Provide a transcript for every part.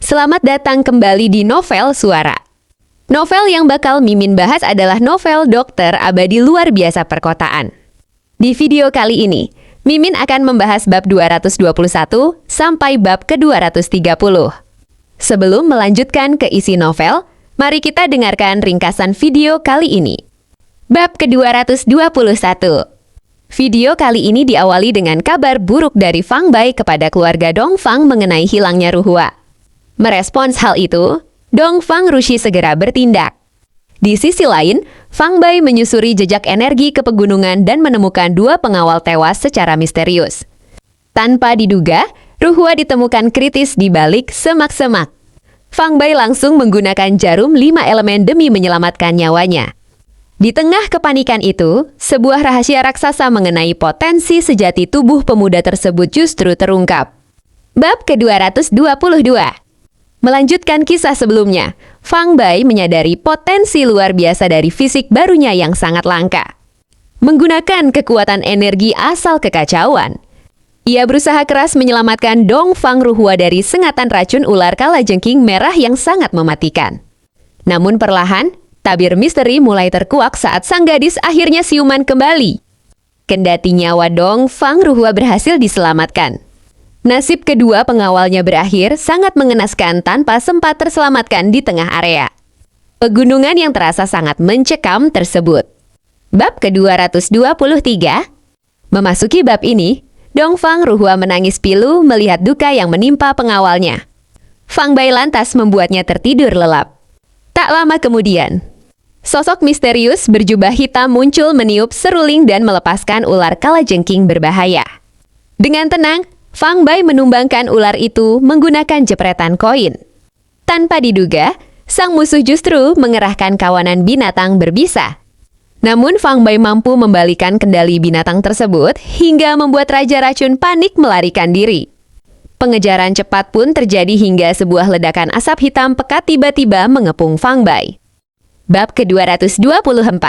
Selamat datang kembali di Novel Suara. Novel yang bakal Mimin bahas adalah novel Dokter Abadi Luar Biasa Perkotaan. Di video kali ini, Mimin akan membahas bab 221 sampai bab ke-230. Sebelum melanjutkan ke isi novel, mari kita dengarkan ringkasan video kali ini. Bab ke-221. Video kali ini diawali dengan kabar buruk dari Fang Bai kepada keluarga Dong Fang mengenai hilangnya Ruhua. Merespons hal itu, Dong Fang Rushi segera bertindak. Di sisi lain, Fang Bai menyusuri jejak energi ke pegunungan dan menemukan 2 pengawal tewas secara misterius. Tanpa diduga, Ruhua ditemukan kritis di balik semak-semak. Fang Bai langsung menggunakan jarum 5 elemen demi menyelamatkan nyawanya. Di tengah kepanikan itu, sebuah rahasia raksasa mengenai potensi sejati tubuh pemuda tersebut justru terungkap. Bab ke-222. Melanjutkan kisah sebelumnya, Fang Bai menyadari potensi luar biasa dari fisik barunya yang sangat langka. Menggunakan kekuatan energi asal kekacauan, ia berusaha keras menyelamatkan Dong Fang Ruhua dari sengatan racun ular kalajengking merah yang sangat mematikan. Namun perlahan, tabir misteri mulai terkuak saat sang gadis akhirnya siuman kembali. Kendati nyawa Dong Fang Ruhua berhasil diselamatkan, nasib kedua pengawalnya berakhir sangat mengenaskan tanpa sempat terselamatkan di tengah area pegunungan yang terasa sangat mencekam tersebut. Bab ke-223. Memasuki bab ini, Dong Fang Ruhua menangis pilu melihat duka yang menimpa pengawalnya. Fang Bai lantas membuatnya tertidur lelap. Tak lama kemudian, sosok misterius berjubah hitam muncul meniup seruling dan melepaskan ular kalajengking berbahaya. Dengan tenang, Fang Bai menumbangkan ular itu menggunakan jepretan koin. Tanpa diduga, sang musuh justru mengerahkan kawanan binatang berbisa. Namun Fang Bai mampu membalikan kendali binatang tersebut hingga membuat Raja Racun panik melarikan diri. Pengejaran cepat pun terjadi hingga sebuah ledakan asap hitam pekat tiba-tiba mengepung Fang Bai. Bab ke-224.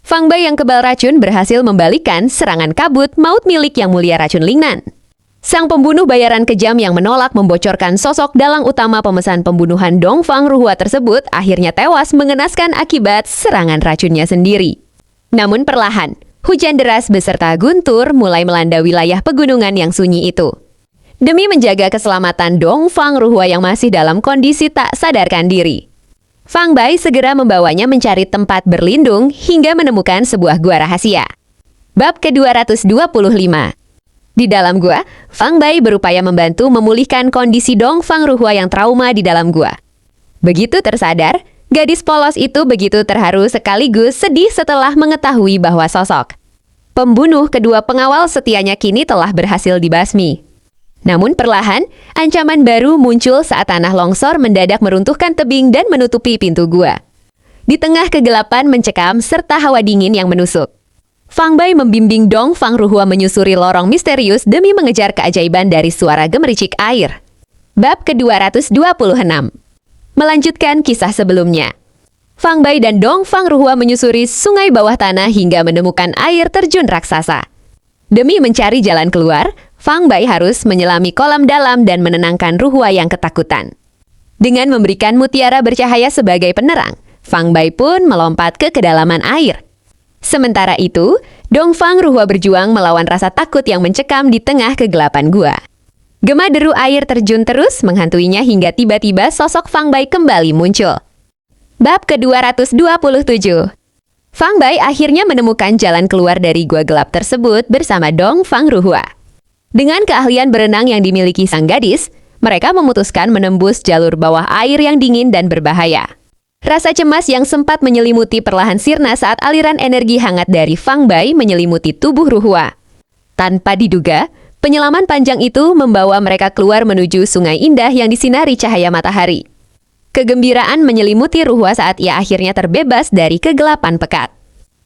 Fang Bai yang kebal racun berhasil membalikan serangan kabut maut milik Yang Mulia Racun Lingnan. Sang pembunuh bayaran kejam yang menolak membocorkan sosok dalang utama pemesan pembunuhan Dong Fang Ruhua tersebut akhirnya tewas mengenaskan akibat serangan racunnya sendiri. Namun perlahan, hujan deras beserta guntur mulai melanda wilayah pegunungan yang sunyi itu. Demi menjaga keselamatan Dong Fang Ruhua yang masih dalam kondisi tak sadarkan diri, Fang Bai segera membawanya mencari tempat berlindung hingga menemukan sebuah gua rahasia. Bab ke-225. Di dalam gua, Fang Bai berupaya membantu memulihkan kondisi Dong Fang Ruhua yang trauma di dalam gua. Begitu tersadar, gadis polos itu begitu terharu sekaligus sedih setelah mengetahui bahwa sosok pembunuh kedua pengawal setianya kini telah berhasil dibasmi. Namun perlahan, ancaman baru muncul saat tanah longsor mendadak meruntuhkan tebing dan menutupi pintu gua. Di tengah kegelapan mencekam serta hawa dingin yang menusuk, Fang Bai membimbing Dong Fang Ruhua menyusuri lorong misterius demi mengejar keajaiban dari suara gemericik air. Bab ke-226. Melanjutkan kisah sebelumnya, Fang Bai dan Dong Fang Ruhua menyusuri sungai bawah tanah hingga menemukan air terjun raksasa. Demi mencari jalan keluar, Fang Bai harus menyelami kolam dalam dan menenangkan Ruhua yang ketakutan. Dengan memberikan mutiara bercahaya sebagai penerang, Fang Bai pun melompat ke kedalaman air. Sementara itu, Dong Fang Ruhua berjuang melawan rasa takut yang mencekam di tengah kegelapan gua. Gema deru air terjun terus menghantuinya hingga tiba-tiba sosok Fang Bai kembali muncul. Bab ke-227. Fang Bai akhirnya menemukan jalan keluar dari gua gelap tersebut bersama Dong Fang Ruhua. Dengan keahlian berenang yang dimiliki sang gadis, mereka memutuskan menembus jalur bawah air yang dingin dan berbahaya. Rasa cemas yang sempat menyelimuti perlahan sirna saat aliran energi hangat dari Fang Bai menyelimuti tubuh Ruhua. Tanpa diduga, penyelaman panjang itu membawa mereka keluar menuju sungai indah yang disinari cahaya matahari. Kegembiraan menyelimuti Ruhua saat ia akhirnya terbebas dari kegelapan pekat.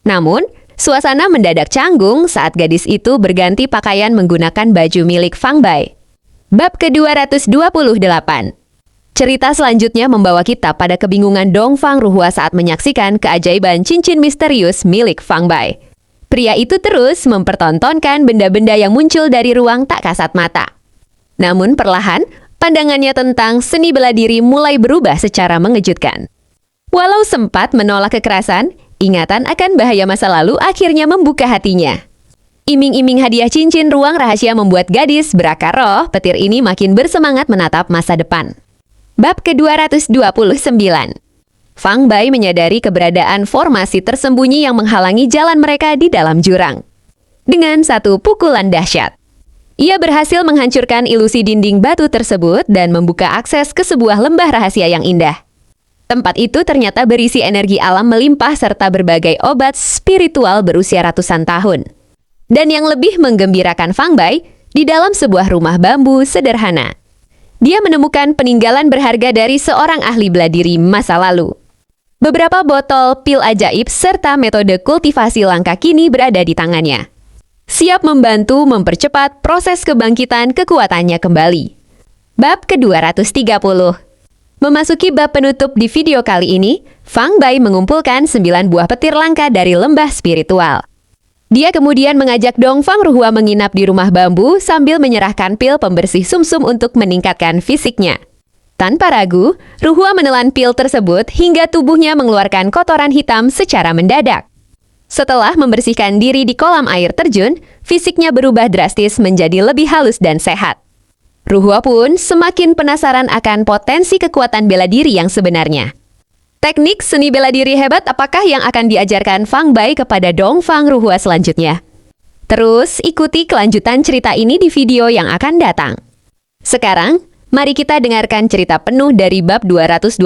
Namun, suasana mendadak canggung saat gadis itu berganti pakaian menggunakan baju milik Fang Bai. Bab ke-228. Cerita selanjutnya membawa kita pada kebingungan Dong Fang Ruhua saat menyaksikan keajaiban cincin misterius milik Fang Bai. Pria itu terus mempertontonkan benda-benda yang muncul dari ruang tak kasat mata. Namun perlahan, Pandangannya tentang seni bela diri mulai berubah secara mengejutkan. Walau sempat menolak kekerasan, ingatan akan bahaya masa lalu akhirnya membuka hatinya. Iming-iming hadiah cincin ruang rahasia membuat gadis berakar roh petir ini makin bersemangat menatap masa depan. Bab ke-229. Fang Bai menyadari keberadaan formasi tersembunyi yang menghalangi jalan mereka di dalam jurang. Dengan satu pukulan dahsyat, ia berhasil menghancurkan ilusi dinding batu tersebut dan membuka akses ke sebuah lembah rahasia yang indah. Tempat itu ternyata berisi energi alam melimpah serta berbagai obat spiritual berusia ratusan tahun. Dan yang lebih menggembirakan Fang Bai, di dalam sebuah rumah bambu sederhana, dia menemukan peninggalan berharga dari seorang ahli bela diri masa lalu. Beberapa botol pil ajaib serta metode kultivasi langka kini berada di tangannya, siap membantu mempercepat proses kebangkitan kekuatannya kembali. Bab ke-230. Memasuki bab penutup di video kali ini, Fang Bai mengumpulkan 9 buah petir langka dari lembah spiritual. Dia kemudian mengajak Dongfang Ruhua menginap di rumah bambu sambil menyerahkan pil pembersih sumsum untuk meningkatkan fisiknya. Tanpa ragu, Ruhua menelan pil tersebut hingga tubuhnya mengeluarkan kotoran hitam secara mendadak. Setelah membersihkan diri di kolam air terjun, fisiknya berubah drastis menjadi lebih halus dan sehat. Ruhua pun semakin penasaran akan potensi kekuatan bela diri yang sebenarnya. Teknik seni bela diri hebat apakah yang akan diajarkan Fang Bai kepada Dongfang Ruhua selanjutnya? Terus ikuti kelanjutan cerita ini di video yang akan datang. Sekarang, mari kita dengarkan cerita penuh dari bab 221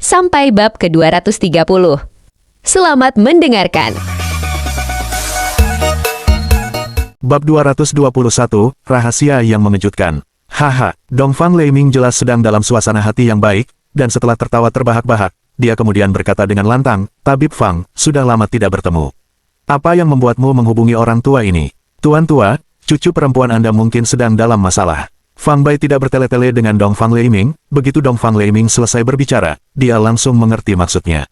sampai bab ke-230. Selamat mendengarkan. Bab 221, Rahasia yang Mengejutkan. Haha, Dongfang Leiming jelas sedang dalam suasana hati yang baik, dan setelah tertawa terbahak-bahak, dia kemudian berkata dengan lantang, "Tabib Fang, sudah lama tidak bertemu. Apa yang membuatmu menghubungi orang tua ini? Tuan tua, cucu perempuan Anda mungkin sedang dalam masalah." Fang Bai tidak bertele-tele dengan Dongfang Leiming. Begitu Dongfang Leiming selesai berbicara, dia langsung mengerti maksudnya.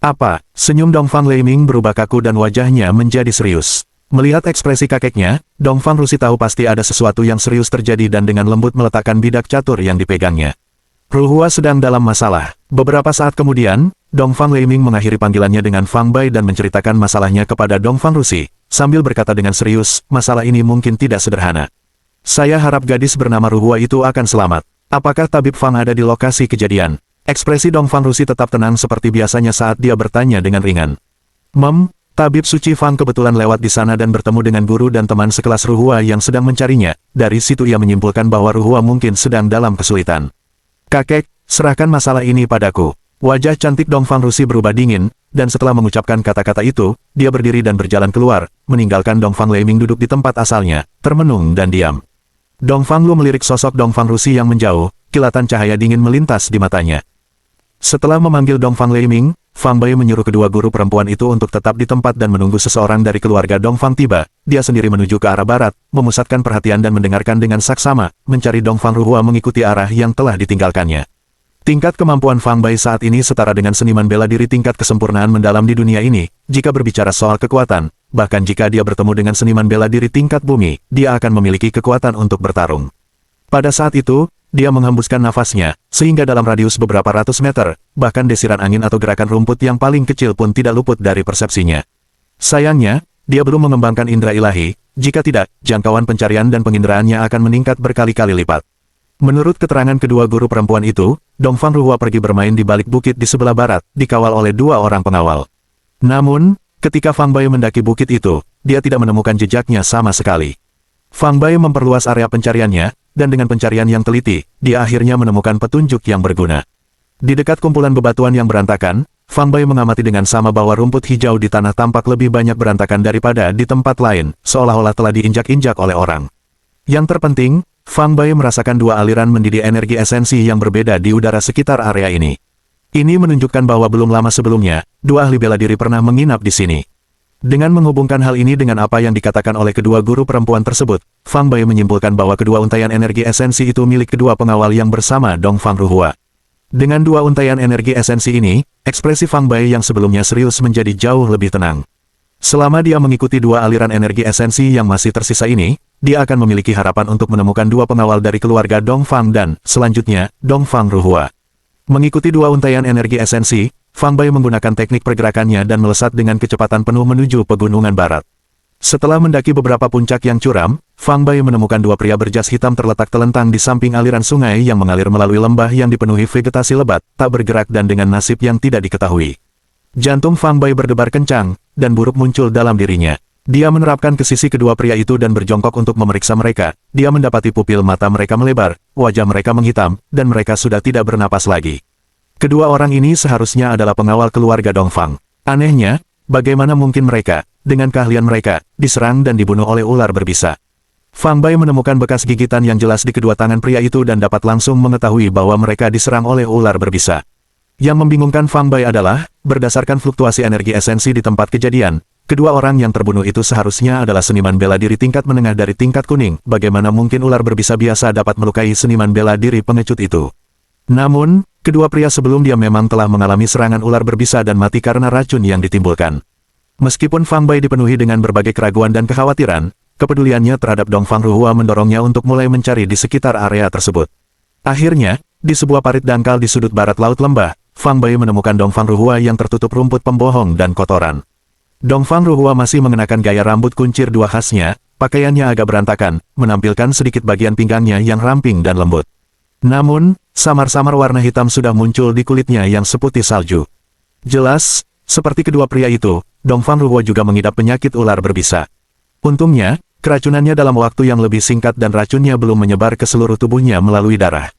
"Apa?" Senyum Dongfang Leiming berubah kaku dan wajahnya menjadi serius. Melihat ekspresi kakeknya, Dongfang Rusi tahu pasti ada sesuatu yang serius terjadi dan dengan lembut meletakkan bidak catur yang dipegangnya. Ruhua sedang dalam masalah. Beberapa saat kemudian, Dongfang Leiming mengakhiri panggilannya dengan Fang Bai dan menceritakan masalahnya kepada Dongfang Rusi, sambil berkata dengan serius, "Masalah ini mungkin tidak sederhana. Saya harap gadis bernama Ruhua itu akan selamat. Apakah Tabib Fang ada di lokasi kejadian?" Ekspresi Dongfang Rusi tetap tenang seperti biasanya saat dia bertanya dengan ringan. Tabib Suci Fang kebetulan lewat di sana dan bertemu dengan guru dan teman sekelas Ruhua yang sedang mencarinya. Dari situ ia menyimpulkan bahwa Ruhua mungkin sedang dalam kesulitan. "Kakek, serahkan masalah ini padaku." Wajah cantik Dongfang Rusi berubah dingin, dan setelah mengucapkan kata-kata itu, dia berdiri dan berjalan keluar, meninggalkan Dongfang Leiming duduk di tempat asalnya, termenung dan diam. Dongfang Lu melirik sosok Dongfang Rusi yang menjauh, kilatan cahaya dingin melintas di matanya. Setelah memanggil Dongfang Leiming, Fang Bai menyuruh kedua guru perempuan itu untuk tetap di tempat dan menunggu seseorang dari keluarga Dongfang tiba. Dia sendiri menuju ke arah barat, memusatkan perhatian dan mendengarkan dengan saksama, mencari Dongfang Ruhua mengikuti arah yang telah ditinggalkannya. Tingkat kemampuan Fang Bai saat ini setara dengan seniman bela diri tingkat kesempurnaan mendalam di dunia ini. Jika berbicara soal kekuatan, bahkan jika dia bertemu dengan seniman bela diri tingkat bumi, dia akan memiliki kekuatan untuk bertarung. Pada saat itu, dia menghembuskan nafasnya, sehingga dalam radius beberapa ratus meter, bahkan desiran angin atau gerakan rumput yang paling kecil pun tidak luput dari persepsinya. Sayangnya, dia belum mengembangkan indera ilahi, jika tidak, jangkauan pencarian dan penginderaannya akan meningkat berkali-kali lipat. Menurut keterangan kedua guru perempuan itu, Dongfang Ruhua pergi bermain di balik bukit di sebelah barat, dikawal oleh 2 orang pengawal. Namun, ketika Fang Bai mendaki bukit itu, dia tidak menemukan jejaknya sama sekali. Fang Bai memperluas area pencariannya, dan dengan pencarian yang teliti, dia akhirnya menemukan petunjuk yang berguna. Di dekat kumpulan bebatuan yang berantakan, Fang Bai mengamati dengan sama bahwa rumput hijau di tanah tampak lebih banyak berantakan daripada di tempat lain, seolah-olah telah diinjak-injak oleh orang. Yang terpenting, Fang Bai merasakan 2 aliran mendidih energi esensi yang berbeda di udara sekitar area ini. Ini menunjukkan bahwa belum lama sebelumnya, 2 ahli bela diri pernah menginap di sini. Dengan menghubungkan hal ini dengan apa yang dikatakan oleh kedua guru perempuan tersebut, Fang Bai menyimpulkan bahwa kedua untaian energi esensi itu milik kedua pengawal yang bersama Dongfang Ruhua. Dengan 2 untaian energi esensi ini, ekspresi Fang Bai yang sebelumnya serius menjadi jauh lebih tenang. Selama dia mengikuti 2 aliran energi esensi yang masih tersisa ini, dia akan memiliki harapan untuk menemukan dua pengawal dari keluarga Dongfang dan, selanjutnya, Dongfang Ruhua. Mengikuti dua untaian energi esensi, Fang Bai menggunakan teknik pergerakannya dan melesat dengan kecepatan penuh menuju pegunungan barat. Setelah mendaki beberapa puncak yang curam, Fang Bai menemukan dua pria berjas hitam terletak telentang di samping aliran sungai yang mengalir melalui lembah yang dipenuhi vegetasi lebat, tak bergerak dan dengan nasib yang tidak diketahui. Jantung Fang Bai berdebar kencang, dan buruk muncul dalam dirinya. Dia menerapkan ke sisi kedua pria itu dan berjongkok untuk memeriksa mereka. Dia mendapati pupil mata mereka melebar, wajah mereka menghitam, dan mereka sudah tidak bernapas lagi. Kedua orang ini seharusnya adalah pengawal keluarga Dongfang. Anehnya, bagaimana mungkin mereka, dengan keahlian mereka, diserang dan dibunuh oleh ular berbisa? Fang Bai menemukan bekas gigitan yang jelas di kedua tangan pria itu dan dapat langsung mengetahui bahwa mereka diserang oleh ular berbisa. Yang membingungkan Fang Bai adalah, berdasarkan fluktuasi energi esensi di tempat kejadian, kedua orang yang terbunuh itu seharusnya adalah seniman bela diri tingkat menengah dari tingkat kuning. Bagaimana mungkin ular berbisa biasa dapat melukai seniman bela diri pengecut itu? Namun, kedua pria sebelum dia memang telah mengalami serangan ular berbisa dan mati karena racun yang ditimbulkan. Meskipun Fang Bai dipenuhi dengan berbagai keraguan dan kekhawatiran, kepeduliannya terhadap Dongfang Ruhua mendorongnya untuk mulai mencari di sekitar area tersebut. Akhirnya, di sebuah parit dangkal di sudut barat laut lembah, Fang Bai menemukan Dongfang Ruhua yang tertutup rumput pembohong dan kotoran. Dongfang Ruhua masih mengenakan gaya rambut kuncir dua khasnya, pakaiannya agak berantakan, menampilkan sedikit bagian pinggangnya yang ramping dan lembut. Namun, samar-samar warna hitam sudah muncul di kulitnya yang seputih salju. Jelas, seperti kedua pria itu, Dongfang Ruhua juga mengidap penyakit ular berbisa. Untungnya, keracunannya dalam waktu yang lebih singkat dan racunnya belum menyebar ke seluruh tubuhnya melalui darah.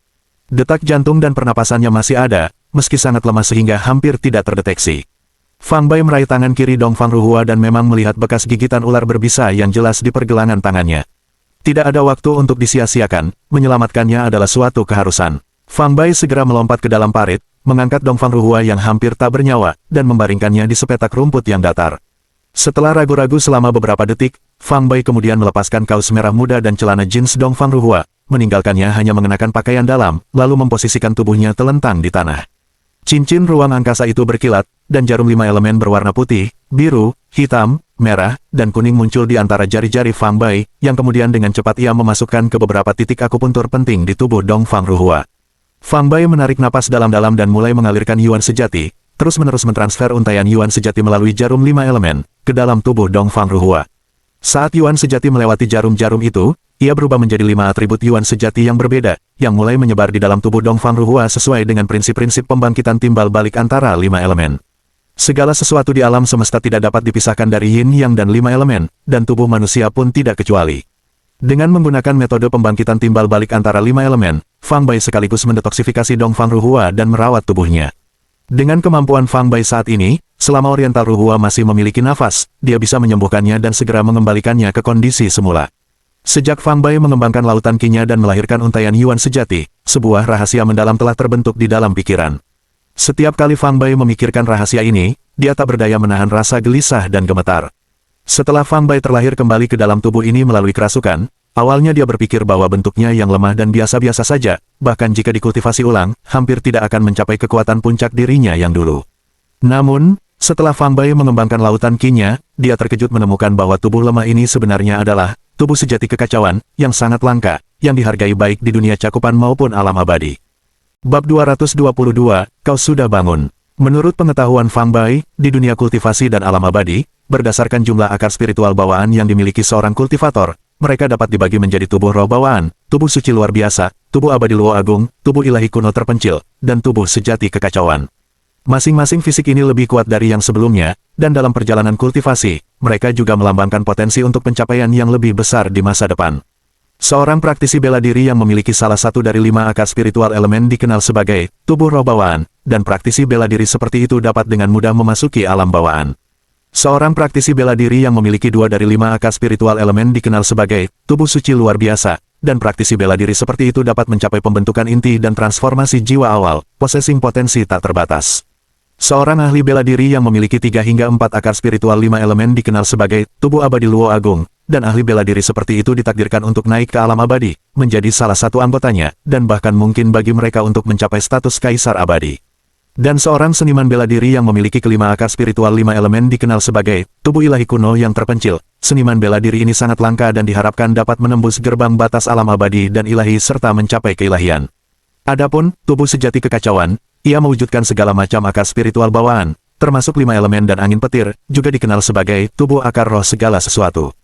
Detak jantung dan pernapasannya masih ada, meski sangat lemah sehingga hampir tidak terdeteksi. Fang Bai meraih tangan kiri Dongfang Ruhua dan memang melihat bekas gigitan ular berbisa yang jelas di pergelangan tangannya. Tidak ada waktu untuk disia-siakan, menyelamatkannya adalah suatu keharusan. Fang Bai segera melompat ke dalam parit, mengangkat Dongfang Ruhua yang hampir tak bernyawa, dan membaringkannya di sepetak rumput yang datar. Setelah ragu-ragu selama beberapa detik, Fang Bai kemudian melepaskan kaus merah muda dan celana jeans Dongfang Ruhua, meninggalkannya hanya mengenakan pakaian dalam, lalu memposisikan tubuhnya telentang di tanah. Cincin ruang angkasa itu berkilat, dan jarum 5 elemen berwarna putih, biru, hitam, merah, dan kuning muncul di antara jari-jari Fang Bai, yang kemudian dengan cepat ia memasukkan ke beberapa titik akupuntur penting di tubuh Dongfang Ruhua. Fang Bai menarik napas dalam-dalam dan mulai mengalirkan yuan sejati, terus-menerus mentransfer untaian yuan sejati melalui jarum 5 elemen, ke dalam tubuh Dongfang Ruhua. Saat yuan sejati melewati jarum-jarum itu, ia berubah menjadi 5 atribut yuan sejati yang berbeda, yang mulai menyebar di dalam tubuh Dongfang Ruhua sesuai dengan prinsip-prinsip pembangkitan timbal balik antara 5 elemen. Segala sesuatu di alam semesta tidak dapat dipisahkan dari yin yang dan 5 elemen, dan tubuh manusia pun tidak kecuali. Dengan menggunakan metode pembangkitan timbal balik antara 5 elemen, Fang Bai sekaligus mendetoksifikasi Dongfang Ruhua dan merawat tubuhnya. Dengan kemampuan Fang Bai saat ini, selama Oriental Ruhua masih memiliki nafas, dia bisa menyembuhkannya dan segera mengembalikannya ke kondisi semula. Sejak Fang Bai mengembangkan lautan Qi-nya dan melahirkan untaian yuan sejati, sebuah rahasia mendalam telah terbentuk di dalam pikiran. Setiap kali Fang Bai memikirkan rahasia ini, dia tak berdaya menahan rasa gelisah dan gemetar. Setelah Fang Bai terlahir kembali ke dalam tubuh ini melalui kerasukan, awalnya dia berpikir bahwa bentuknya yang lemah dan biasa-biasa saja, bahkan jika dikultivasi ulang, hampir tidak akan mencapai kekuatan puncak dirinya yang dulu. Namun, setelah Fang Bai mengembangkan lautan Qi-nya, dia terkejut menemukan bahwa tubuh lemah ini sebenarnya adalah tubuh sejati kekacauan, yang sangat langka, yang dihargai baik di dunia cakupan maupun alam abadi. Bab 222, Kau sudah bangun. Menurut pengetahuan Fang Bai, di dunia kultivasi dan alam abadi, berdasarkan jumlah akar spiritual bawaan yang dimiliki seorang kultivator, mereka dapat dibagi menjadi tubuh roh bawaan, tubuh suci luar biasa, tubuh abadi luo agung, tubuh ilahi kuno terpencil, dan tubuh sejati kekacauan. Masing-masing fisik ini lebih kuat dari yang sebelumnya, dan dalam perjalanan kultivasi, mereka juga melambangkan potensi untuk pencapaian yang lebih besar di masa depan. Seorang praktisi bela diri yang memiliki salah satu dari 5 akar spiritual elemen dikenal sebagai tubuh roh bawaan, dan praktisi bela diri seperti itu dapat dengan mudah memasuki alam bawaan. Seorang praktisi bela diri yang memiliki 2 dari 5 akar spiritual elemen dikenal sebagai tubuh suci luar biasa, dan praktisi bela diri seperti itu dapat mencapai pembentukan inti dan transformasi jiwa awal, possessing potensi tak terbatas. Seorang ahli bela diri yang memiliki 3 hingga 4 akar spiritual 5 elemen dikenal sebagai tubuh abadi luo agung, dan ahli bela diri seperti itu ditakdirkan untuk naik ke alam abadi, menjadi salah satu anggotanya, dan bahkan mungkin bagi mereka untuk mencapai status kaisar abadi. Dan seorang seniman bela diri yang memiliki kelima akar spiritual 5 elemen dikenal sebagai tubuh ilahi kuno yang terpencil. Seniman bela diri ini sangat langka dan diharapkan dapat menembus gerbang batas alam abadi dan ilahi serta mencapai keilahian. Adapun tubuh sejati kekacauan, ia mewujudkan segala macam akar spiritual bawaan, termasuk 5 elemen dan angin petir, juga dikenal sebagai tubuh akar roh segala sesuatu.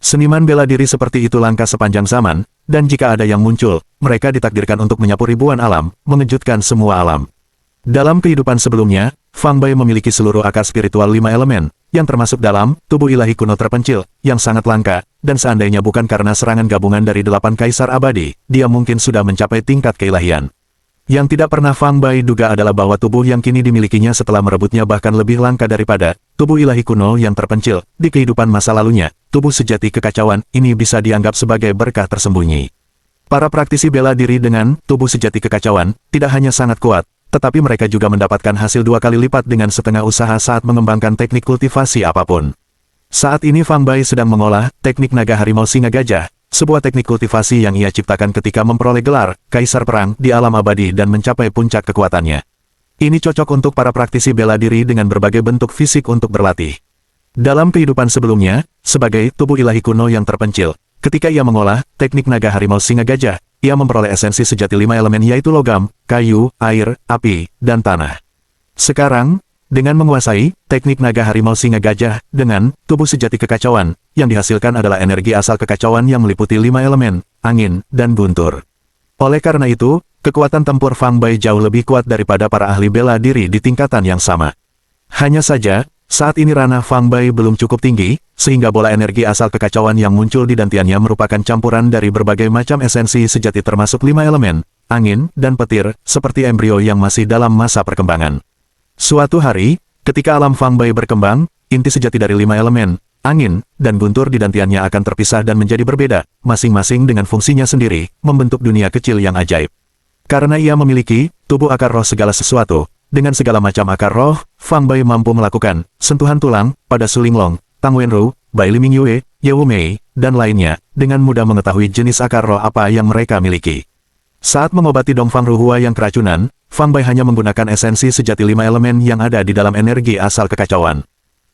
Seniman bela diri seperti itu langka sepanjang zaman, dan jika ada yang muncul, mereka ditakdirkan untuk menyapu ribuan alam, mengejutkan semua alam. Dalam kehidupan sebelumnya, Fang Bai memiliki seluruh akar spiritual 5 elemen, yang termasuk dalam tubuh ilahi kuno terpencil, yang sangat langka, dan seandainya bukan karena serangan gabungan dari 8 kaisar abadi, dia mungkin sudah mencapai tingkat keilahian. Yang tidak pernah Fang Bai duga adalah bahwa tubuh yang kini dimilikinya setelah merebutnya bahkan lebih langka daripada tubuh ilahi kuno yang terpencil. Di kehidupan masa lalunya, tubuh sejati kekacauan ini bisa dianggap sebagai berkah tersembunyi. Para praktisi bela diri dengan tubuh sejati kekacauan tidak hanya sangat kuat, tetapi mereka juga mendapatkan hasil 2 kali lipat dengan setengah usaha saat mengembangkan teknik kultivasi apapun. Saat ini Fang Bai sedang mengolah teknik naga harimau singa gajah, sebuah teknik kultivasi yang ia ciptakan ketika memperoleh gelar Kaisar Perang di alam abadi dan mencapai puncak kekuatannya. Ini cocok untuk para praktisi bela diri dengan berbagai bentuk fisik untuk berlatih. Dalam kehidupan sebelumnya, sebagai tubuh ilahi kuno yang terpencil, ketika ia mengolah teknik naga harimau singa gajah, ia memperoleh esensi sejati 5 elemen yaitu logam, kayu, air, api, dan tanah. Sekarang, dengan menguasai teknik naga harimau singa gajah dengan tubuh sejati kekacauan, yang dihasilkan adalah energi asal kekacauan yang meliputi 5 elemen, angin, dan guntur. Oleh karena itu, kekuatan tempur Fang Bai jauh lebih kuat daripada para ahli bela diri di tingkatan yang sama. Hanya saja, saat ini ranah Fang Bai belum cukup tinggi, sehingga bola energi asal kekacauan yang muncul di dantiannya merupakan campuran dari berbagai macam esensi sejati termasuk 5 elemen, angin, dan petir, seperti embrio yang masih dalam masa perkembangan. Suatu hari, ketika alam Fang Bai berkembang, inti sejati dari 5 elemen, angin, dan guntur di dantiannya akan terpisah dan menjadi berbeda, masing-masing dengan fungsinya sendiri, membentuk dunia kecil yang ajaib. Karena ia memiliki tubuh akar roh segala sesuatu, dengan segala macam akar roh, Fang Bai mampu melakukan sentuhan tulang pada Su Linglong, Tang Wenru, Bai Liming Yue, Ye Wu Mei, dan lainnya, dengan mudah mengetahui jenis akar roh apa yang mereka miliki. Saat mengobati Dongfang Ruhua yang keracunan, Fang Bai hanya menggunakan esensi sejati 5 elemen yang ada di dalam energi asal kekacauan.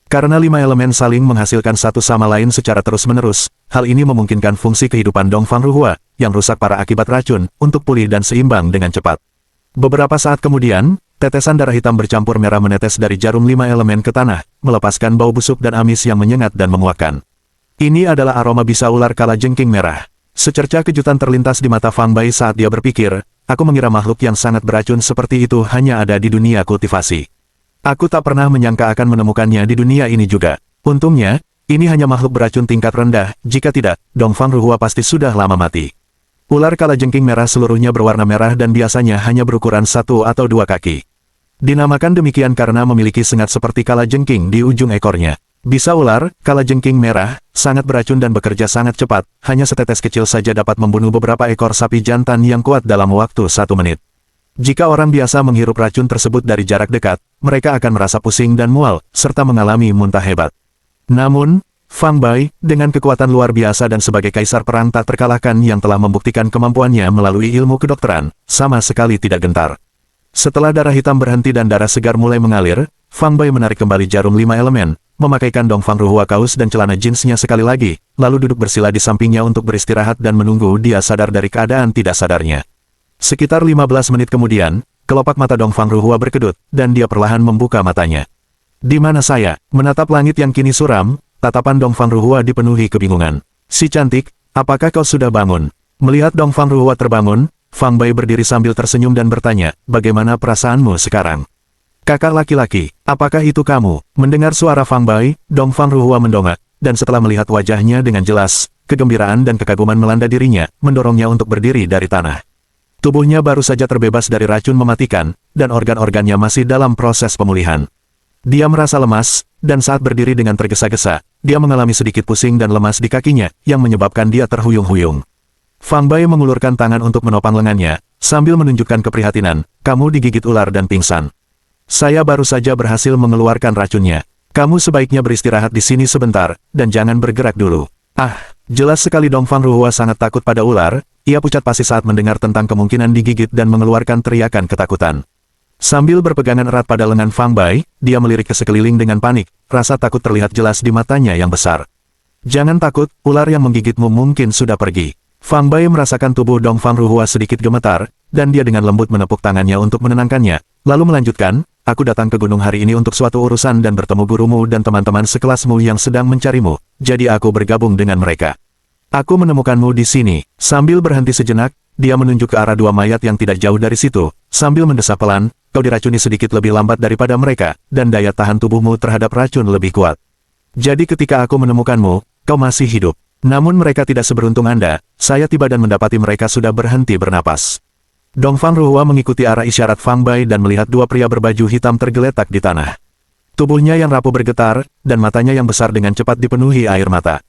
Karena 5 elemen saling menghasilkan satu sama lain secara terus-menerus, hal ini memungkinkan fungsi kehidupan Dongfang Ruhua, yang rusak parah akibat racun, untuk pulih dan seimbang dengan cepat. Beberapa saat kemudian, tetesan darah hitam bercampur merah menetes dari jarum 5 elemen ke tanah, melepaskan bau busuk dan amis yang menyengat dan memuakkan. Ini adalah aroma bisa ular kala jengking merah. Secerca kejutan terlintas di mata Fang Bai saat dia berpikir, aku mengira makhluk yang sangat beracun seperti itu hanya ada di dunia kultivasi. Aku tak pernah menyangka akan menemukannya di dunia ini juga. Untungnya, ini hanya makhluk beracun tingkat rendah, jika tidak, Dongfang Ruhua pasti sudah lama mati. Ular kala jengking merah seluruhnya berwarna merah dan biasanya hanya berukuran 1 atau 2 kaki. Dinamakan demikian karena memiliki sengat seperti kala jengking di ujung ekornya. Bisa ular, kala jengking merah, sangat beracun dan bekerja sangat cepat, hanya setetes kecil saja dapat membunuh beberapa ekor sapi jantan yang kuat dalam waktu 1 menit. Jika orang biasa menghirup racun tersebut dari jarak dekat, mereka akan merasa pusing dan mual, serta mengalami muntah hebat. Namun, Fang Bai, dengan kekuatan luar biasa dan sebagai kaisar perang tak terkalahkan yang telah membuktikan kemampuannya melalui ilmu kedokteran, sama sekali tidak gentar. Setelah darah hitam berhenti dan darah segar mulai mengalir, Fang Bai menarik kembali jarum 5 elemen, memakaikan Dongfang Ruhua kaus dan celana jeansnya sekali lagi, lalu duduk bersila di sampingnya untuk beristirahat dan menunggu dia sadar dari keadaan tidak sadarnya. Sekitar 15 menit kemudian, kelopak mata Dongfang Ruhua berkedut, dan dia perlahan membuka matanya. Di mana saya? Menatap langit yang kini suram, tatapan Dongfang Ruhua dipenuhi kebingungan. Si cantik, apakah kau sudah bangun? Melihat Dongfang Ruhua terbangun, Fang Bai berdiri sambil tersenyum dan bertanya, bagaimana perasaanmu sekarang? Kakak laki-laki, apakah itu kamu? Mendengar suara Fang Bai, Dongfang Ruhua mendongak, dan setelah melihat wajahnya dengan jelas, kegembiraan dan kekaguman melanda dirinya, mendorongnya untuk berdiri dari tanah. Tubuhnya baru saja terbebas dari racun mematikan, dan organ-organnya masih dalam proses pemulihan. Dia merasa lemas, dan saat berdiri dengan tergesa-gesa, dia mengalami sedikit pusing dan lemas di kakinya, yang menyebabkan dia terhuyung-huyung. Fang Bai mengulurkan tangan untuk menopang lengannya, sambil menunjukkan keprihatinan, kamu digigit ular dan pingsan. Saya baru saja berhasil mengeluarkan racunnya. Kamu sebaiknya beristirahat di sini sebentar, dan jangan bergerak dulu. Ah, jelas sekali Dongfang Ruhua sangat takut pada ular, ia pucat pasi saat mendengar tentang kemungkinan digigit dan mengeluarkan teriakan ketakutan. Sambil berpegangan erat pada lengan Fang Bai, dia melirik ke sekeliling dengan panik, rasa takut terlihat jelas di matanya yang besar. Jangan takut, ular yang menggigitmu mungkin sudah pergi. Fang Bai merasakan tubuh Dongfang Ruhua sedikit gemetar, dan dia dengan lembut menepuk tangannya untuk menenangkannya, lalu melanjutkan, aku datang ke gunung hari ini untuk suatu urusan dan bertemu gurumu dan teman-teman sekelasmu yang sedang mencarimu, jadi aku bergabung dengan mereka. Aku menemukanmu di sini. Sambil berhenti sejenak, dia menunjuk ke arah dua mayat yang tidak jauh dari situ, sambil mendesah pelan, kau diracuni sedikit lebih lambat daripada mereka, dan daya tahan tubuhmu terhadap racun lebih kuat. Jadi ketika aku menemukanmu, kau masih hidup. Namun mereka tidak seberuntung Anda, saya tiba dan mendapati mereka sudah berhenti bernapas. Dongfang Ruhua mengikuti arah isyarat Fang Bai dan melihat dua pria berbaju hitam tergeletak di tanah. Tubuhnya yang rapuh bergetar, dan matanya yang besar dengan cepat dipenuhi air mata.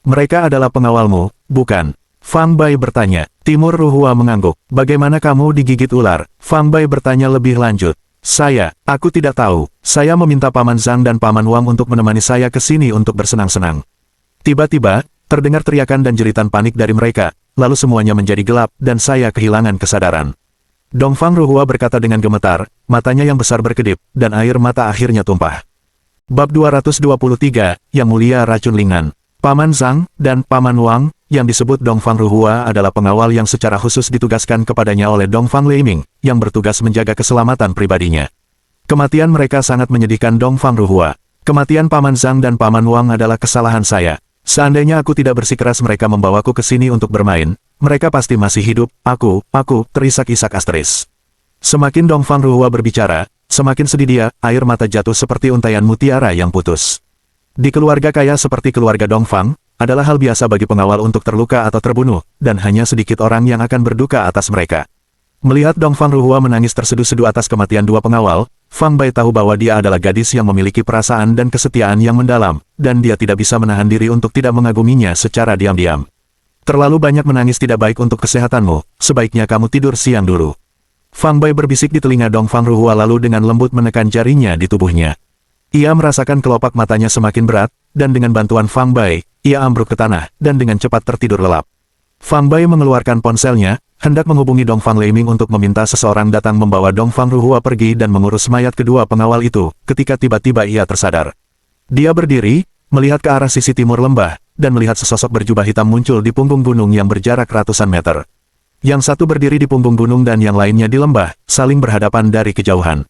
Mereka adalah pengawalmu, bukan? Fang Bai bertanya. Timur Ruhua mengangguk. Bagaimana kamu digigit ular? Fang Bai bertanya lebih lanjut. Aku tidak tahu. Saya meminta Paman Zhang dan Paman Wang untuk menemani saya ke sini untuk bersenang-senang. Tiba-tiba, terdengar teriakan dan jeritan panik dari mereka. Lalu semuanya menjadi gelap, dan saya kehilangan kesadaran. Dongfang Ruhua berkata dengan gemetar, matanya yang besar berkedip, dan air mata akhirnya tumpah. Bab 223, Yang Mulia Racun Lingan. Paman Zhang dan Paman Wang, yang disebut Dongfang Ruhua adalah pengawal yang secara khusus ditugaskan kepadanya oleh Dongfang Leiming, yang bertugas menjaga keselamatan pribadinya. Kematian mereka sangat menyedihkan Dongfang Ruhua. Kematian Paman Zhang dan Paman Wang adalah kesalahan saya. Seandainya aku tidak bersikeras mereka membawaku ke sini untuk bermain, mereka pasti masih hidup, aku, terisak-isak asteris. Semakin Dongfang Ruhua berbicara, semakin sedih dia, air mata jatuh seperti untaian mutiara yang putus. Di keluarga kaya seperti keluarga Dongfang, adalah hal biasa bagi pengawal untuk terluka atau terbunuh, dan hanya sedikit orang yang akan berduka atas mereka. Melihat Dongfang Ruhua menangis terseduh-seduh atas kematian dua pengawal, Fang Bai tahu bahwa dia adalah gadis yang memiliki perasaan dan kesetiaan yang mendalam, dan dia tidak bisa menahan diri untuk tidak mengaguminya secara diam-diam. Terlalu banyak menangis tidak baik untuk kesehatanmu, sebaiknya kamu tidur siang dulu. Fang Bai berbisik di telinga Dongfang Ruhua lalu dengan lembut menekan jarinya di tubuhnya. Ia merasakan kelopak matanya semakin berat, dan dengan bantuan Fang Bai, ia ambruk ke tanah, dan dengan cepat tertidur lelap. Fang Bai mengeluarkan ponselnya, hendak menghubungi Dongfang Leiming untuk meminta seseorang datang membawa Dongfang Ruhua pergi dan mengurus mayat kedua pengawal itu, ketika tiba-tiba ia tersadar. Dia berdiri, melihat ke arah sisi timur lembah, dan melihat sesosok berjubah hitam muncul di punggung gunung yang berjarak ratusan meter. Yang satu berdiri di punggung gunung dan yang lainnya di lembah, saling berhadapan dari kejauhan.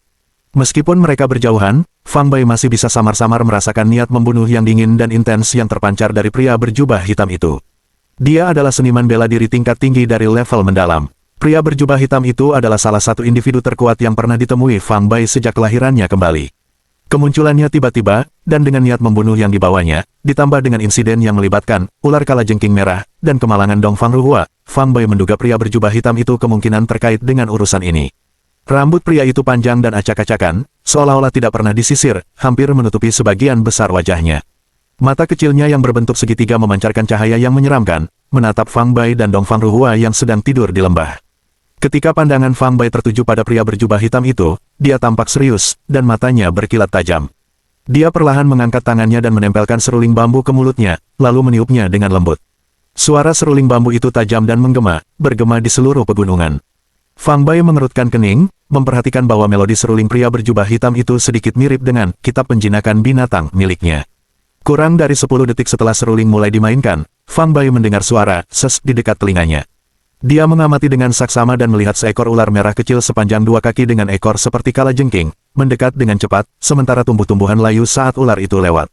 Meskipun mereka berjauhan, Fang Bai masih bisa samar-samar merasakan niat membunuh yang dingin dan intens yang terpancar dari pria berjubah hitam itu. Dia adalah seniman bela diri tingkat tinggi dari level mendalam. Pria berjubah hitam itu adalah salah satu individu terkuat yang pernah ditemui Fang Bai sejak kelahirannya kembali. Kemunculannya tiba-tiba, dan dengan niat membunuh yang dibawanya, ditambah dengan insiden yang melibatkan ular kalajengking merah, dan kemalangan Dongfang Ruhua, Fang Bai menduga pria berjubah hitam itu kemungkinan terkait dengan urusan ini. Rambut pria itu panjang dan acak-acakan, seolah-olah tidak pernah disisir, hampir menutupi sebagian besar wajahnya. Mata kecilnya yang berbentuk segitiga memancarkan cahaya yang menyeramkan, menatap Fang Bai dan Dongfang Ruhua yang sedang tidur di lembah. Ketika pandangan Fang Bai tertuju pada pria berjubah hitam itu, dia tampak serius, dan matanya berkilat tajam. Dia perlahan mengangkat tangannya dan menempelkan seruling bambu ke mulutnya, lalu meniupnya dengan lembut. Suara seruling bambu itu tajam dan bergema di seluruh pegunungan. Fang Bai mengerutkan kening, memperhatikan bahwa melodi seruling pria berjubah hitam itu sedikit mirip dengan kitab penjinakan binatang miliknya. Kurang dari 10 detik setelah seruling mulai dimainkan, Fang Bai mendengar suara ses di dekat telinganya. Dia mengamati dengan saksama dan melihat seekor ular merah kecil sepanjang 2 kaki dengan ekor seperti kalajengking, mendekat dengan cepat, sementara tumbuh-tumbuhan layu saat ular itu lewat.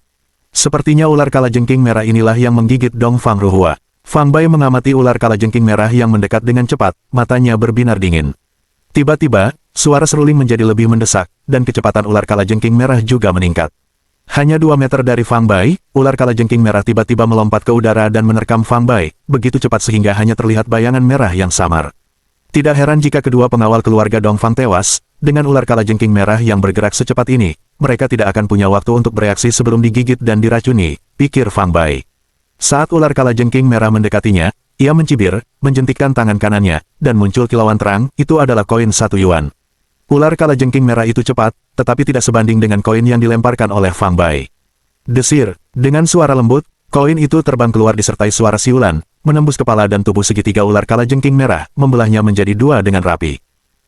Sepertinya ular kalajengking merah inilah yang menggigit Dongfang Ruhua. Fang Bai mengamati ular kalajengking merah yang mendekat dengan cepat, matanya berbinar dingin. Tiba-tiba, suara seruling menjadi lebih mendesak, dan kecepatan ular kalajengking merah juga meningkat. Hanya 2 meter dari Fang Bai, ular kalajengking merah tiba-tiba melompat ke udara dan menerkam Fang Bai, begitu cepat sehingga hanya terlihat bayangan merah yang samar. Tidak heran jika kedua pengawal keluarga Dongfang tewas, dengan ular kalajengking merah yang bergerak secepat ini, mereka tidak akan punya waktu untuk bereaksi sebelum digigit dan diracuni, pikir Fang Bai. Saat ular kalajengking merah mendekatinya, ia mencibir, menjentikkan tangan kanannya, dan muncul kilauan terang, itu adalah koin 1 yuan. Ular kalajengking merah itu cepat, tetapi tidak sebanding dengan koin yang dilemparkan oleh Fang Bai. Desir, dengan suara lembut, koin itu terbang keluar disertai suara siulan, menembus kepala dan tubuh segitiga ular kalajengking merah, membelahnya menjadi 2 dengan rapi.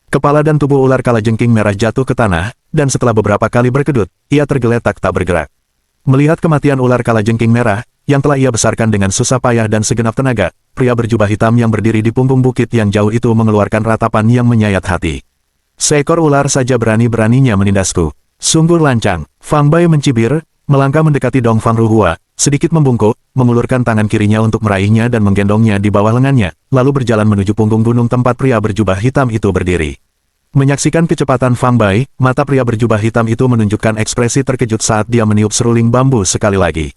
Kepala dan tubuh ular kalajengking merah jatuh ke tanah, dan setelah beberapa kali berkedut, ia tergeletak tak bergerak. Melihat kematian ular kalajengking merah, yang telah ia besarkan dengan susah payah dan segenap tenaga, pria berjubah hitam yang berdiri di punggung bukit yang jauh itu mengeluarkan ratapan yang menyayat hati. Seekor ular saja berani-beraninya menindasku. Sungguh lancang. Fang Bai mencibir, melangkah mendekati Dongfang Ruhua, sedikit membungkuk, mengulurkan tangan kirinya untuk meraihnya dan menggendongnya di bawah lengannya, lalu berjalan menuju punggung gunung tempat pria berjubah hitam itu berdiri. Menyaksikan kecepatan Fang Bai, mata pria berjubah hitam itu menunjukkan ekspresi terkejut saat dia meniup seruling bambu sekali lagi.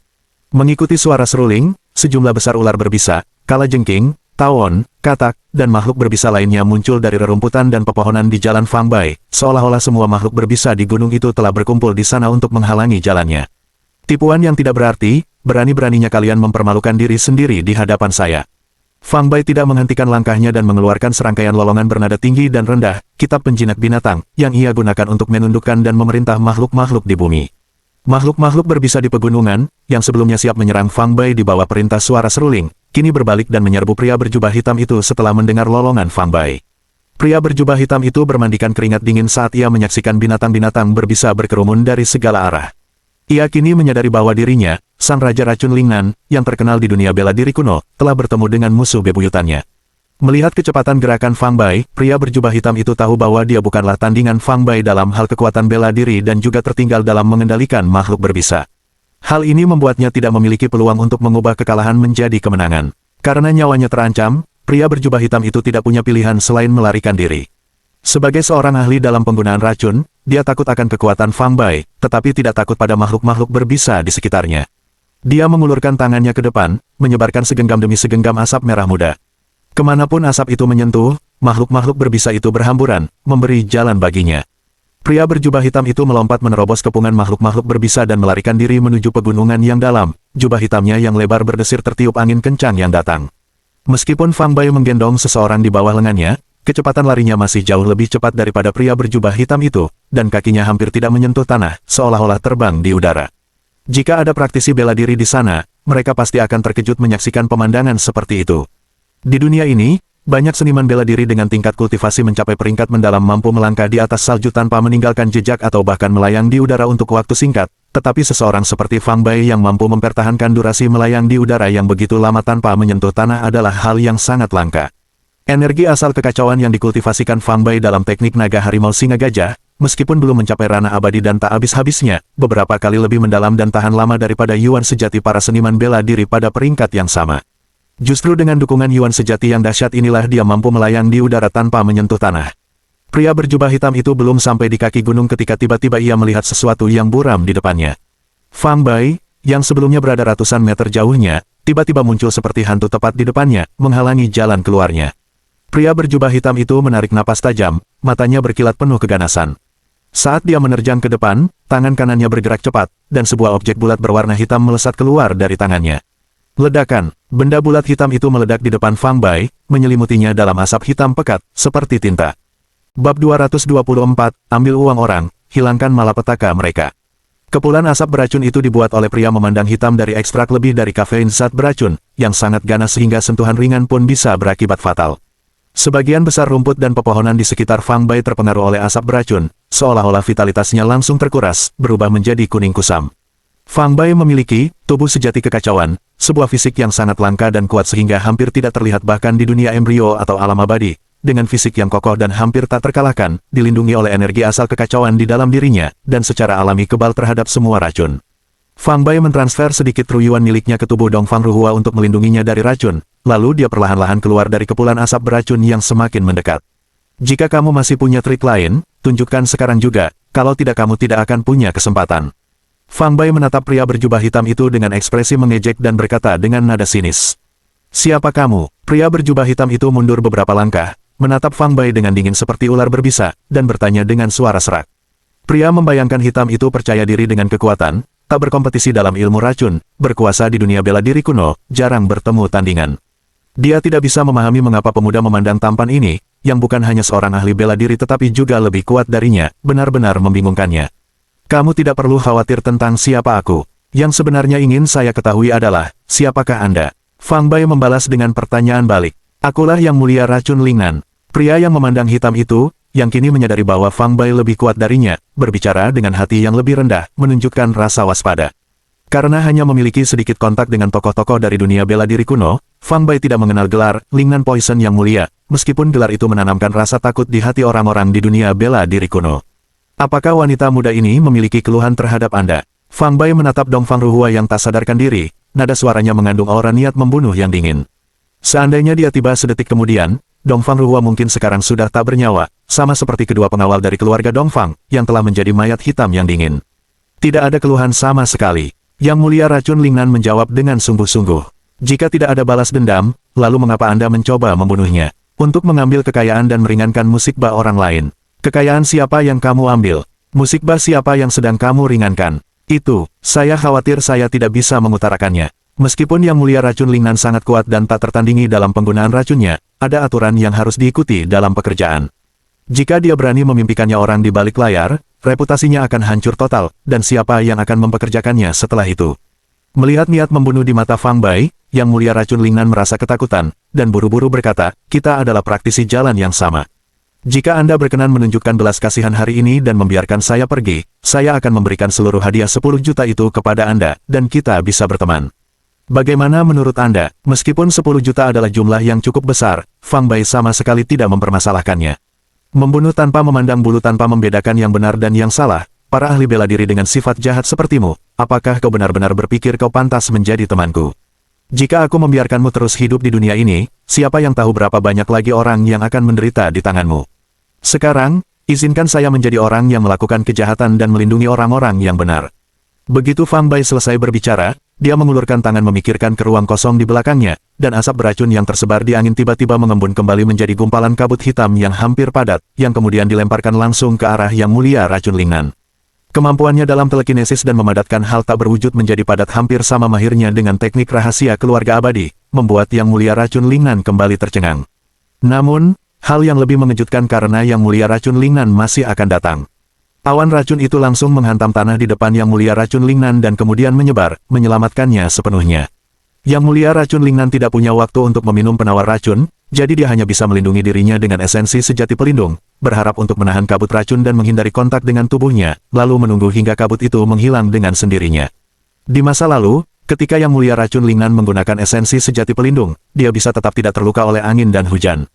Mengikuti suara seruling, sejumlah besar ular berbisa, kalajengking, tawon, katak, dan makhluk berbisa lainnya muncul dari rerumputan dan pepohonan di jalan Fang Bai, seolah-olah semua makhluk berbisa di gunung itu telah berkumpul di sana untuk menghalangi jalannya. Tipuan yang tidak berarti, berani-beraninya kalian mempermalukan diri sendiri di hadapan saya. Fang Bai tidak menghentikan langkahnya dan mengeluarkan serangkaian lolongan bernada tinggi dan rendah, kitab penjinak binatang, yang ia gunakan untuk menundukkan dan memerintah makhluk-makhluk di bumi. Makhluk-makhluk berbisa di pegunungan, yang sebelumnya siap menyerang Fang Bai di bawah perintah suara seruling, kini berbalik dan menyerbu pria berjubah hitam itu setelah mendengar lolongan Fang Bai. Pria berjubah hitam itu bermandikan keringat dingin saat ia menyaksikan binatang-binatang berbisa berkerumun dari segala arah. Ia kini menyadari bahwa dirinya, sang Raja Racun Lingnan, yang terkenal di dunia bela diri kuno, telah bertemu dengan musuh bebuyutannya. Melihat kecepatan gerakan Fang Bai, pria berjubah hitam itu tahu bahwa dia bukanlah tandingan Fang Bai dalam hal kekuatan bela diri dan juga tertinggal dalam mengendalikan makhluk berbisa. Hal ini membuatnya tidak memiliki peluang untuk mengubah kekalahan menjadi kemenangan. Karena nyawanya terancam, pria berjubah hitam itu tidak punya pilihan selain melarikan diri. Sebagai seorang ahli dalam penggunaan racun, dia takut akan kekuatan Fang Bai, tetapi tidak takut pada makhluk-makhluk berbisa di sekitarnya. Dia mengulurkan tangannya ke depan, menyebarkan segenggam demi segenggam asap merah muda. Kemanapun asap itu menyentuh, makhluk-makhluk berbisa itu berhamburan, memberi jalan baginya. Pria berjubah hitam itu melompat menerobos kepungan makhluk-makhluk berbisa dan melarikan diri menuju pegunungan yang dalam, jubah hitamnya yang lebar berdesir tertiup angin kencang yang datang. Meskipun Fang Bai menggendong seseorang di bawah lengannya, kecepatan larinya masih jauh lebih cepat daripada pria berjubah hitam itu, dan kakinya hampir tidak menyentuh tanah, seolah-olah terbang di udara. Jika ada praktisi bela diri di sana, mereka pasti akan terkejut menyaksikan pemandangan seperti itu. Di dunia ini, banyak seniman bela diri dengan tingkat kultivasi mencapai peringkat mendalam mampu melangkah di atas salju tanpa meninggalkan jejak atau bahkan melayang di udara untuk waktu singkat, tetapi seseorang seperti Fang Bai yang mampu mempertahankan durasi melayang di udara yang begitu lama tanpa menyentuh tanah adalah hal yang sangat langka. Energi asal kekacauan yang dikultivasikan Fang Bai dalam teknik naga harimau singa gajah, meskipun belum mencapai ranah abadi dan tak habis-habisnya, beberapa kali lebih mendalam dan tahan lama daripada Yuan sejati para seniman bela diri pada peringkat yang sama. Justru dengan dukungan Yuan sejati yang dahsyat inilah dia mampu melayang di udara tanpa menyentuh tanah. Pria berjubah hitam itu belum sampai di kaki gunung ketika tiba-tiba ia melihat sesuatu yang buram di depannya. Fang Bai, yang sebelumnya berada ratusan meter jauhnya, tiba-tiba muncul seperti hantu tepat di depannya, menghalangi jalan keluarnya. Pria berjubah hitam itu menarik napas tajam, matanya berkilat penuh keganasan. Saat dia menerjang ke depan, tangan kanannya bergerak cepat, dan sebuah objek bulat berwarna hitam melesat keluar dari tangannya. Ledakan, benda bulat hitam itu meledak di depan Fang Bai, menyelimutinya dalam asap hitam pekat, seperti tinta. Bab 224, ambil uang orang, hilangkan malapetaka mereka. Kepulan asap beracun itu dibuat oleh pria memandang hitam dari ekstrak lebih dari kafein zat beracun, yang sangat ganas sehingga sentuhan ringan pun bisa berakibat fatal. Sebagian besar rumput dan pepohonan di sekitar Fang Bai terpengaruh oleh asap beracun, seolah-olah vitalitasnya langsung terkuras, berubah menjadi kuning kusam. Fang Bai memiliki tubuh sejati kekacauan, sebuah fisik yang sangat langka dan kuat sehingga hampir tidak terlihat bahkan di dunia embrio atau alam abadi. Dengan fisik yang kokoh dan hampir tak terkalahkan, dilindungi oleh energi asal kekacauan di dalam dirinya, dan secara alami kebal terhadap semua racun. Fang Bai mentransfer sedikit ruyuan miliknya ke tubuh Dongfang Ruhua untuk melindunginya dari racun, lalu dia perlahan-lahan keluar dari kepulan asap beracun yang semakin mendekat. Jika kamu masih punya trik lain, tunjukkan sekarang juga, kalau tidak kamu tidak akan punya kesempatan. Fang Bai menatap pria berjubah hitam itu dengan ekspresi mengejek dan berkata dengan nada sinis. Siapa kamu? Pria berjubah hitam itu mundur beberapa langkah, menatap Fang Bai dengan dingin seperti ular berbisa, dan bertanya dengan suara serak. Pria membayangkan hitam itu percaya diri dengan kekuatan, tak berkompetisi dalam ilmu racun, berkuasa di dunia bela diri kuno, jarang bertemu tandingan. Dia tidak bisa memahami mengapa pemuda memandang tampan ini, yang bukan hanya seorang ahli bela diri tetapi juga lebih kuat darinya, benar-benar membingungkannya. Kamu tidak perlu khawatir tentang siapa aku. Yang sebenarnya ingin saya ketahui adalah, siapakah Anda? Fang Bai membalas dengan pertanyaan balik. Akulah yang mulia racun Lingnan. Pria yang memandang hitam itu, yang kini menyadari bahwa Fang Bai lebih kuat darinya, berbicara dengan hati yang lebih rendah, menunjukkan rasa waspada. Karena hanya memiliki sedikit kontak dengan tokoh-tokoh dari dunia bela diri kuno, Fang Bai tidak mengenal gelar Lingnan Poison yang mulia, meskipun gelar itu menanamkan rasa takut di hati orang-orang di dunia bela diri kuno. Apakah wanita muda ini memiliki keluhan terhadap Anda? Fang Bai menatap Dongfang Ruhua yang tak sadarkan diri, nada suaranya mengandung aura niat membunuh yang dingin. Seandainya dia tiba sedetik kemudian, Dongfang Ruhua mungkin sekarang sudah tak bernyawa, sama seperti kedua pengawal dari keluarga Dongfang, yang telah menjadi mayat hitam yang dingin. Tidak ada keluhan sama sekali. Yang mulia racun Lingnan menjawab dengan sungguh-sungguh. Jika tidak ada balas dendam, lalu mengapa Anda mencoba membunuhnya? Untuk mengambil kekayaan dan meringankan musibah orang lain. Kekayaan siapa yang kamu ambil? Musibah siapa yang sedang kamu ringankan? Itu, saya khawatir saya tidak bisa mengutarakannya. Meskipun Yang Mulia Racun Lingnan sangat kuat dan tak tertandingi dalam penggunaan racunnya, ada aturan yang harus diikuti dalam pekerjaan. Jika dia berani memimpikannya orang di balik layar, reputasinya akan hancur total, dan siapa yang akan mempekerjakannya setelah itu? Melihat niat membunuh di mata Fang Bai, Yang Mulia Racun Lingnan merasa ketakutan, dan buru-buru berkata, kita adalah praktisi jalan yang sama. Jika Anda berkenan menunjukkan belas kasihan hari ini dan membiarkan saya pergi, saya akan memberikan seluruh hadiah 10 juta itu kepada Anda, dan kita bisa berteman. Bagaimana menurut Anda? Meskipun 10 juta adalah jumlah yang cukup besar, Fang Bai sama sekali tidak mempermasalahkannya. Membunuh tanpa memandang bulu tanpa membedakan yang benar dan yang salah, para ahli bela diri dengan sifat jahat sepertimu, apakah kau benar-benar berpikir kau pantas menjadi temanku? Jika aku membiarkanmu terus hidup di dunia ini, siapa yang tahu berapa banyak lagi orang yang akan menderita di tanganmu? Sekarang, izinkan saya menjadi orang yang melakukan kejahatan dan melindungi orang-orang yang benar. Begitu Fang Bai selesai berbicara, dia mengulurkan tangan memikirkan ke ruang kosong di belakangnya, dan asap beracun yang tersebar di angin tiba-tiba mengembun kembali menjadi gumpalan kabut hitam yang hampir padat, yang kemudian dilemparkan langsung ke arah Yang Mulia Racun Lingnan. Kemampuannya dalam telekinesis dan memadatkan hal tak berwujud menjadi padat hampir sama mahirnya dengan teknik rahasia keluarga abadi, membuat Yang Mulia Racun Lingnan kembali tercengang. Namun, hal yang lebih mengejutkan karena Yang Mulia Racun Lingnan masih akan datang. Awan racun itu langsung menghantam tanah di depan Yang Mulia Racun Lingnan dan kemudian menyebar, menyelamatkannya sepenuhnya. Yang Mulia Racun Lingnan tidak punya waktu untuk meminum penawar racun, jadi dia hanya bisa melindungi dirinya dengan esensi sejati pelindung, berharap untuk menahan kabut racun dan menghindari kontak dengan tubuhnya, lalu menunggu hingga kabut itu menghilang dengan sendirinya. Di masa lalu, ketika Yang Mulia Racun Lingnan menggunakan esensi sejati pelindung, dia bisa tetap tidak terluka oleh angin dan hujan.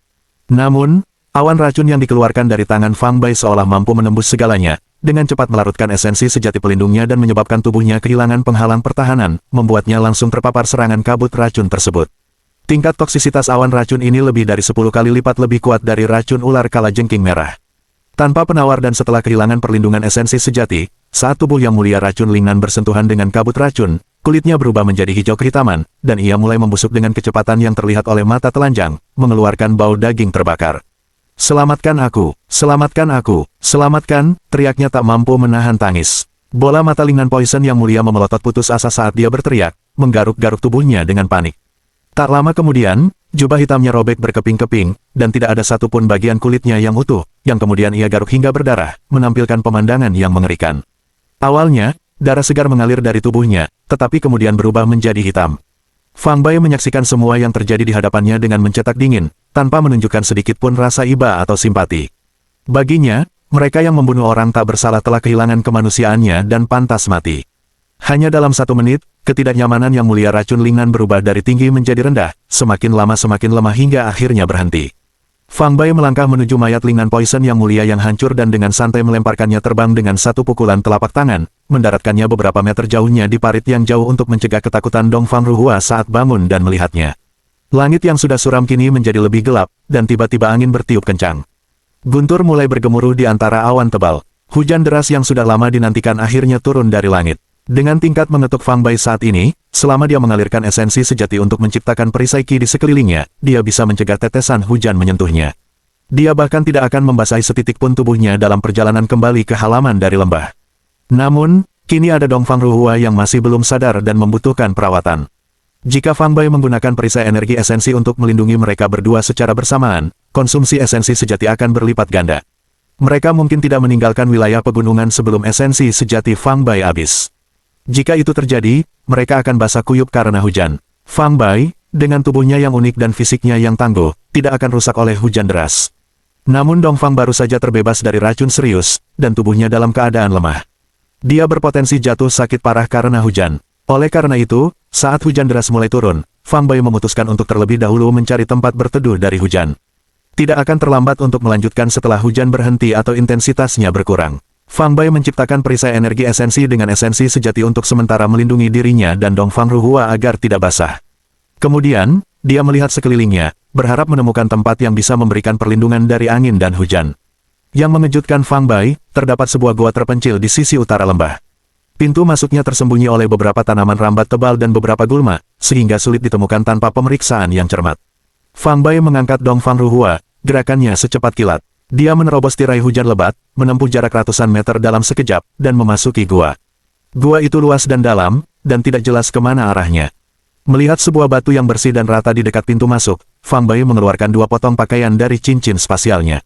Namun, awan racun yang dikeluarkan dari tangan Fang Bai seolah mampu menembus segalanya, dengan cepat melarutkan esensi sejati pelindungnya dan menyebabkan tubuhnya kehilangan penghalang pertahanan, membuatnya langsung terpapar serangan kabut racun tersebut. Tingkat toksisitas awan racun ini lebih dari 10 kali lipat lebih kuat dari racun ular kalajengking merah. Tanpa penawar dan setelah kehilangan perlindungan esensi sejati, saat tubuh Yang Mulia Racun Lingnan bersentuhan dengan kabut racun, kulitnya berubah menjadi hijau kehitaman, dan ia mulai membusuk dengan kecepatan yang terlihat oleh mata telanjang, mengeluarkan bau daging terbakar. Selamatkan aku, selamatkan aku, selamatkan, teriaknya tak mampu menahan tangis. Bola mata Lingnan Poison Yang Mulia memelotot putus asa saat dia berteriak, menggaruk-garuk tubuhnya dengan panik. Tak lama kemudian, jubah hitamnya robek berkeping-keping, dan tidak ada satupun bagian kulitnya yang utuh, yang kemudian ia garuk hingga berdarah, menampilkan pemandangan yang mengerikan. Awalnya, darah segar mengalir dari tubuhnya, tetapi kemudian berubah menjadi hitam. Fang Bai menyaksikan semua yang terjadi di hadapannya dengan mencetak dingin, tanpa menunjukkan sedikit pun rasa iba atau simpati. Baginya, mereka yang membunuh orang tak bersalah telah kehilangan kemanusiaannya dan pantas mati. Hanya dalam 1 menit, ketidaknyamanan Yang Mulia Racun Lingnan berubah dari tinggi menjadi rendah, semakin lama semakin lemah hingga akhirnya berhenti. Fang Bai melangkah menuju mayat Lingnan Poison Yang Mulia yang hancur dan dengan santai melemparkannya terbang dengan satu pukulan telapak tangan, mendaratkannya beberapa meter jauhnya di parit yang jauh untuk mencegah ketakutan Dongfang Ruhua saat bangun dan melihatnya. Langit yang sudah suram kini menjadi lebih gelap, dan tiba-tiba angin bertiup kencang. Guntur mulai bergemuruh di antara awan tebal. Hujan deras yang sudah lama dinantikan akhirnya turun dari langit. Dengan tingkat mengetuk Fang Bai saat ini, selama dia mengalirkan esensi sejati untuk menciptakan perisai ki di sekelilingnya, dia bisa mencegah tetesan hujan menyentuhnya. Dia bahkan tidak akan membasahi setitik pun tubuhnya dalam perjalanan kembali ke halaman dari lembah. Namun, kini ada Dongfang Ruhua yang masih belum sadar dan membutuhkan perawatan. Jika Fang Bai menggunakan perisai energi esensi untuk melindungi mereka berdua secara bersamaan, konsumsi esensi sejati akan berlipat ganda. Mereka mungkin tidak meninggalkan wilayah pegunungan sebelum esensi sejati Fang Bai habis. Jika itu terjadi, mereka akan basah kuyup karena hujan. Fang Bai, dengan tubuhnya yang unik dan fisiknya yang tangguh, tidak akan rusak oleh hujan deras. Namun Dongfang baru saja terbebas dari racun serius, dan tubuhnya dalam keadaan lemah. Dia berpotensi jatuh sakit parah karena hujan. Oleh karena itu, saat hujan deras mulai turun, Fang Bai memutuskan untuk terlebih dahulu mencari tempat berteduh dari hujan. Tidak akan terlambat untuk melanjutkan setelah hujan berhenti atau intensitasnya berkurang. Fang Bai menciptakan perisai energi esensi dengan esensi sejati untuk sementara melindungi dirinya dan Dongfang Ruhua agar tidak basah. Kemudian, dia melihat sekelilingnya, berharap menemukan tempat yang bisa memberikan perlindungan dari angin dan hujan. Yang mengejutkan Fang Bai, terdapat sebuah gua terpencil di sisi utara lembah. Pintu masuknya tersembunyi oleh beberapa tanaman rambat tebal dan beberapa gulma, sehingga sulit ditemukan tanpa pemeriksaan yang cermat. Fang Bai mengangkat Dongfang Ruhua, gerakannya secepat kilat. Dia menerobos tirai hujan lebat, menempuh jarak ratusan meter dalam sekejap, dan memasuki gua. Gua itu luas dan dalam, dan tidak jelas kemana arahnya. Melihat sebuah batu yang bersih dan rata di dekat pintu masuk, Fang Bai mengeluarkan 2 potong pakaian dari cincin spasialnya.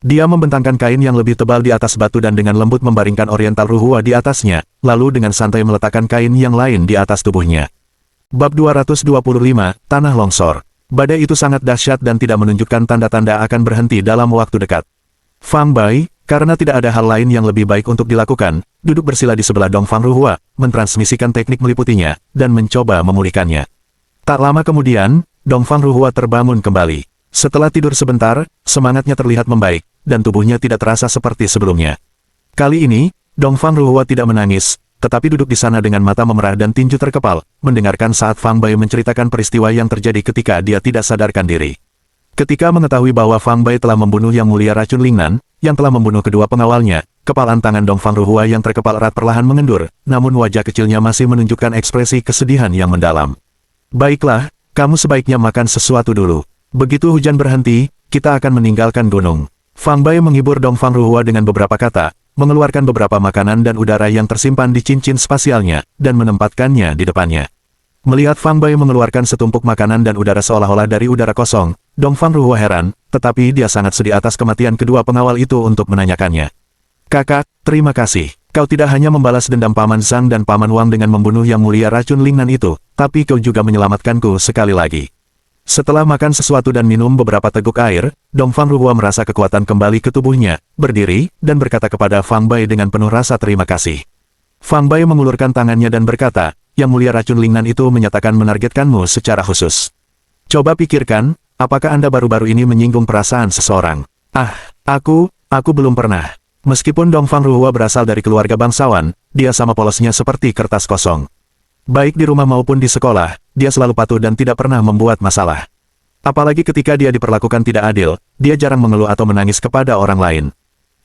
Dia membentangkan kain yang lebih tebal di atas batu dan dengan lembut membaringkan Oriental Ruhua di atasnya, lalu dengan santai meletakkan kain yang lain di atas tubuhnya. Bab 225, Tanah Longsor. Badai itu sangat dahsyat dan tidak menunjukkan tanda-tanda akan berhenti dalam waktu dekat. Fang Bai, karena tidak ada hal lain yang lebih baik untuk dilakukan, duduk bersila di sebelah Dongfang Ruhua, mentransmisikan teknik meliputinya, dan mencoba memulihkannya. Tak lama kemudian, Dongfang Ruhua terbangun kembali. Setelah tidur sebentar, semangatnya terlihat membaik, dan tubuhnya tidak terasa seperti sebelumnya. Kali ini, Dongfang Ruhua tidak menangis, tetapi duduk di sana dengan mata memerah dan tinju terkepal, mendengarkan saat Fang Bai menceritakan peristiwa yang terjadi ketika dia tidak sadarkan diri. Ketika mengetahui bahwa Fang Bai telah membunuh Yang Mulia Racun Lingnan, yang telah membunuh kedua pengawalnya, kepalan tangan Dongfang Ruhua yang terkepal erat perlahan mengendur, namun wajah kecilnya masih menunjukkan ekspresi kesedihan yang mendalam. Baiklah, kamu sebaiknya makan sesuatu dulu. Begitu hujan berhenti, kita akan meninggalkan gunung. Fang Bai menghibur Dongfang Ruhua dengan beberapa kata, mengeluarkan beberapa makanan dan udara yang tersimpan di cincin spasialnya, dan menempatkannya di depannya. Melihat Fang Bai mengeluarkan setumpuk makanan dan udara seolah-olah dari udara kosong, Dongfang Ruhua heran, tetapi dia sangat sedih atas kematian kedua pengawal itu untuk menanyakannya. Kakak, terima kasih. Kau tidak hanya membalas dendam Paman Zhang dan Paman Wang dengan membunuh Yang Mulia Racun Lingnan itu, tapi kau juga menyelamatkanku sekali lagi. Setelah makan sesuatu dan minum beberapa teguk air, Dongfang Ruhua merasa kekuatan kembali ke tubuhnya, berdiri, dan berkata kepada Fang Bai dengan penuh rasa terima kasih. Fang Bai mengulurkan tangannya dan berkata, Yang Mulia Racun Lingnan itu menyatakan menargetkanmu secara khusus. Coba pikirkan, apakah Anda baru-baru ini menyinggung perasaan seseorang? Aku belum pernah. Meskipun Dongfang Ruhua berasal dari keluarga bangsawan, dia sama polosnya seperti kertas kosong. Baik di rumah maupun di sekolah, dia selalu patuh dan tidak pernah membuat masalah. Apalagi ketika dia diperlakukan tidak adil, dia jarang mengeluh atau menangis kepada orang lain.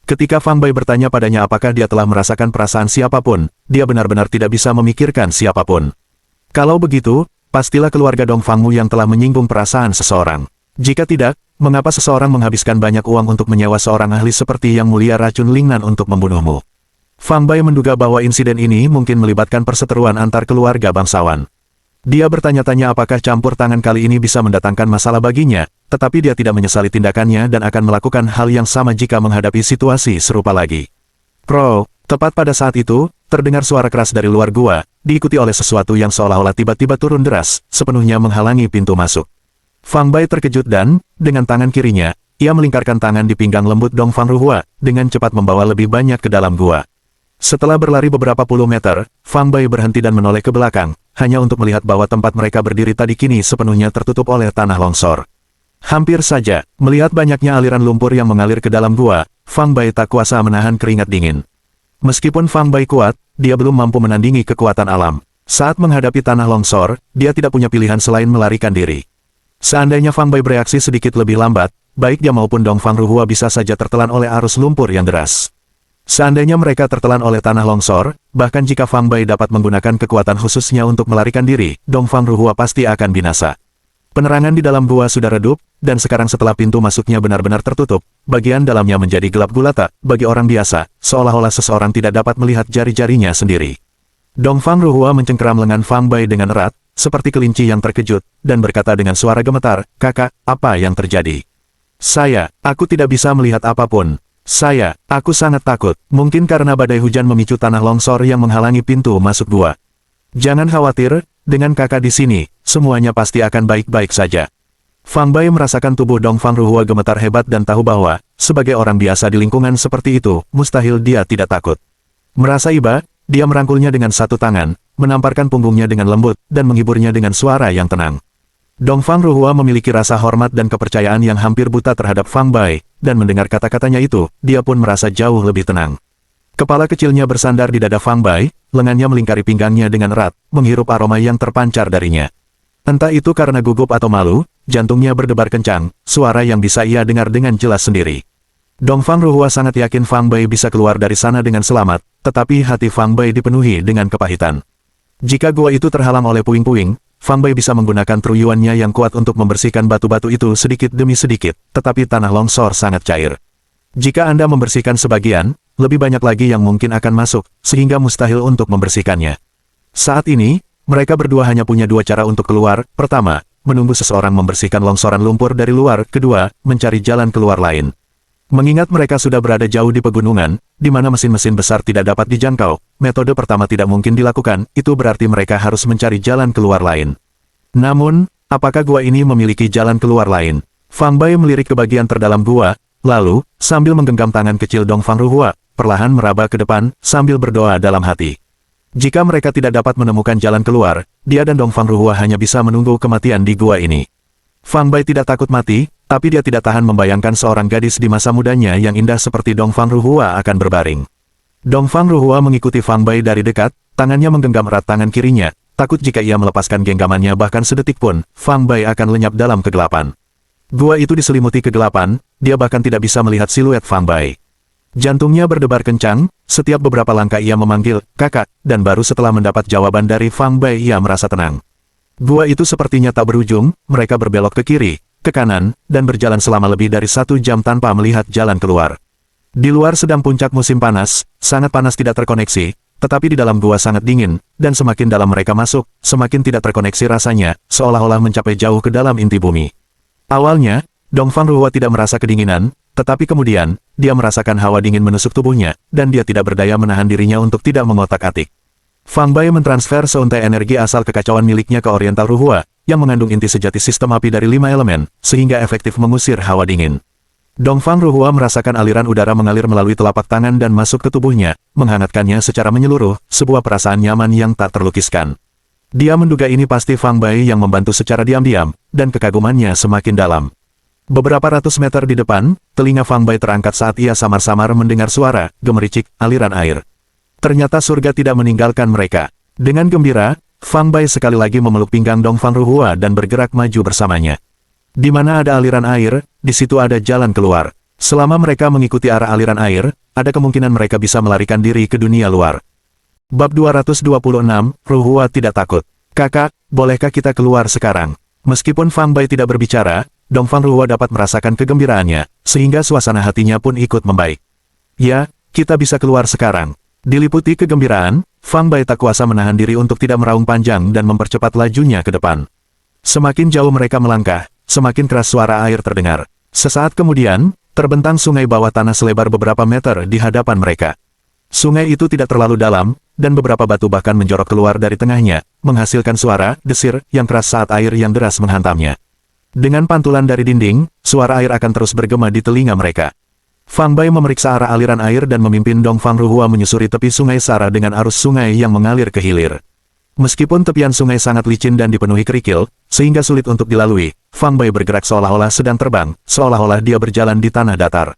Ketika Fang Bai bertanya padanya apakah dia telah merasakan perasaan siapapun, dia benar-benar tidak bisa memikirkan siapapun. Kalau begitu, pastilah keluarga Dongfangmu yang telah menyinggung perasaan seseorang. Jika tidak, mengapa seseorang menghabiskan banyak uang untuk menyewa seorang ahli seperti Yang Mulia Racun Lingnan untuk membunuhmu? Fang Bai menduga bahwa insiden ini mungkin melibatkan perseteruan antar keluarga bangsawan. Dia bertanya-tanya apakah campur tangan kali ini bisa mendatangkan masalah baginya, tetapi dia tidak menyesali tindakannya dan akan melakukan hal yang sama jika menghadapi situasi serupa lagi. Tepat pada saat itu, terdengar suara keras dari luar gua, diikuti oleh sesuatu yang seolah-olah tiba-tiba turun deras, sepenuhnya menghalangi pintu masuk. Fang Bai terkejut dan, dengan tangan kirinya, ia melingkarkan tangan di pinggang lembut Dongfang Ruhua, dengan cepat membawa lebih banyak ke dalam gua. Setelah berlari beberapa puluh meter, Fang Bai berhenti dan menoleh ke belakang, hanya untuk melihat bahwa tempat mereka berdiri tadi kini sepenuhnya tertutup oleh tanah longsor. Hampir saja, melihat banyaknya aliran lumpur yang mengalir ke dalam gua, Fang Bai tak kuasa menahan keringat dingin. Meskipun Fang Bai kuat, dia belum mampu menandingi kekuatan alam. Saat menghadapi tanah longsor, dia tidak punya pilihan selain melarikan diri. Seandainya Fang Bai bereaksi sedikit lebih lambat, baik dia maupun Dongfang Ruhua bisa saja tertelan oleh arus lumpur yang deras. Seandainya mereka tertelan oleh tanah longsor, bahkan jika Fang Bai dapat menggunakan kekuatan khususnya untuk melarikan diri, Dongfang Ruhua pasti akan binasa. Penerangan di dalam gua sudah redup, dan sekarang setelah pintu masuknya benar-benar tertutup, bagian dalamnya menjadi gelap gulata. Bagi orang biasa, seolah-olah seseorang tidak dapat melihat jari-jarinya sendiri. Dongfang Ruhua mencengkeram lengan Fang Bai dengan erat, seperti kelinci yang terkejut, dan berkata dengan suara gemetar, "Kakak, apa yang terjadi?" Aku tidak bisa melihat apapun. Aku sangat takut, mungkin karena badai hujan memicu tanah longsor yang menghalangi pintu masuk gua. Jangan khawatir, dengan kakak di sini, semuanya pasti akan baik-baik saja. Fang Bai merasakan tubuh Dongfang Ruhua gemetar hebat dan tahu bahwa, sebagai orang biasa di lingkungan seperti itu, mustahil dia tidak takut. Merasa iba, dia merangkulnya dengan satu tangan, menamparkan punggungnya dengan lembut, dan menghiburnya dengan suara yang tenang. Dongfang Ruhua memiliki rasa hormat dan kepercayaan yang hampir buta terhadap Fang Bai, dan mendengar kata-katanya itu, dia pun merasa jauh lebih tenang. Kepala kecilnya bersandar di dada Fang Bai, lengannya melingkari pinggangnya dengan erat, menghirup aroma yang terpancar darinya. Entah itu karena gugup atau malu, jantungnya berdebar kencang, suara yang bisa ia dengar dengan jelas sendiri. Dongfang Ruhua sangat yakin Fang Bai bisa keluar dari sana dengan selamat, tetapi hati Fang Bai dipenuhi dengan kepahitan. Jika gua itu terhalang oleh puing-puing, Fang Bai bisa menggunakan truyuannya yang kuat untuk membersihkan batu-batu itu sedikit demi sedikit, tetapi tanah longsor sangat cair. Jika Anda membersihkan sebagian, lebih banyak lagi yang mungkin akan masuk, sehingga mustahil untuk membersihkannya. Saat ini, mereka berdua hanya punya dua cara untuk keluar. Pertama, menunggu seseorang membersihkan longsoran lumpur dari luar. Kedua, mencari jalan keluar lain. Mengingat mereka sudah berada jauh di pegunungan, di mana mesin-mesin besar tidak dapat dijangkau, metode pertama tidak mungkin dilakukan, itu berarti mereka harus mencari jalan keluar lain. Namun, apakah gua ini memiliki jalan keluar lain? Fang Bai melirik ke bagian terdalam gua, lalu, sambil menggenggam tangan kecil Dongfang Ruhua, perlahan meraba ke depan, sambil berdoa dalam hati. Jika mereka tidak dapat menemukan jalan keluar, dia dan Dongfang Ruhua hanya bisa menunggu kematian di gua ini. Fang Bai tidak takut mati, tapi dia tidak tahan membayangkan seorang gadis di masa mudanya yang indah seperti Dongfang Ruhua akan berbaring. Dongfang Ruhua mengikuti Fang Bai dari dekat, tangannya menggenggam erat tangan kirinya, takut jika ia melepaskan genggamannya bahkan sedetik pun, Fang Bai akan lenyap dalam kegelapan. Gua itu diselimuti kegelapan, dia bahkan tidak bisa melihat siluet Fang Bai. Jantungnya berdebar kencang, setiap beberapa langkah ia memanggil, "Kakak," dan baru setelah mendapat jawaban dari Fang Bai ia merasa tenang. Gua itu sepertinya tak berujung, mereka berbelok ke kiri, ke kanan, dan berjalan selama lebih dari 1 jam tanpa melihat jalan keluar. Di luar sedang puncak musim panas, sangat panas tidak terkoneksi, tetapi di dalam gua sangat dingin, dan semakin dalam mereka masuk, semakin tidak terkoneksi rasanya, seolah-olah mencapai jauh ke dalam inti bumi. Awalnya, Dongfang Ruhua tidak merasa kedinginan, tetapi kemudian, dia merasakan hawa dingin menusuk tubuhnya, dan dia tidak berdaya menahan dirinya untuk tidak mengotak-atik. Fang Bai mentransfer seuntai energi asal kekacauan miliknya ke Oriental Ruhua, yang mengandung inti sejati sistem api dari 5 elemen, sehingga efektif mengusir hawa dingin. Dongfang Ruhua merasakan aliran udara mengalir melalui telapak tangan dan masuk ke tubuhnya, menghangatkannya secara menyeluruh, sebuah perasaan nyaman yang tak terlukiskan. Dia menduga ini pasti Fang Bai yang membantu secara diam-diam, dan kekagumannya semakin dalam. Beberapa ratus meter di depan, telinga Fang Bai terangkat saat ia samar-samar mendengar suara, gemericik, aliran air. Ternyata surga tidak meninggalkan mereka. Dengan gembira, Fang Bai sekali lagi memeluk pinggang Dongfang Ruhua dan bergerak maju bersamanya. Di mana ada aliran air, di situ ada jalan keluar. Selama mereka mengikuti arah aliran air, ada kemungkinan mereka bisa melarikan diri ke dunia luar. Bab 226, Ruhua tidak takut. "Kakak, bolehkah kita keluar sekarang?" Meskipun Fang Bai tidak berbicara, Dongfang Ruhua dapat merasakan kegembiraannya, sehingga suasana hatinya pun ikut membaik. "Ya, kita bisa keluar sekarang." Diliputi kegembiraan, Fang Bai tak kuasa menahan diri untuk tidak meraung panjang dan mempercepat lajunya ke depan. Semakin jauh mereka melangkah, semakin keras suara air terdengar. Sesaat kemudian, terbentang sungai bawah tanah selebar beberapa meter di hadapan mereka. Sungai itu tidak terlalu dalam, dan beberapa batu bahkan menjorok keluar dari tengahnya, menghasilkan suara desir yang keras saat air yang deras menghantamnya. Dengan pantulan dari dinding, suara air akan terus bergema di telinga mereka. Fang Bai memeriksa arah aliran air dan memimpin Dongfang Ruhua menyusuri tepi sungai Sara dengan arus sungai yang mengalir ke hilir. Meskipun tepian sungai sangat licin dan dipenuhi kerikil, sehingga sulit untuk dilalui, Fang Bai bergerak seolah-olah sedang terbang, seolah-olah dia berjalan di tanah datar.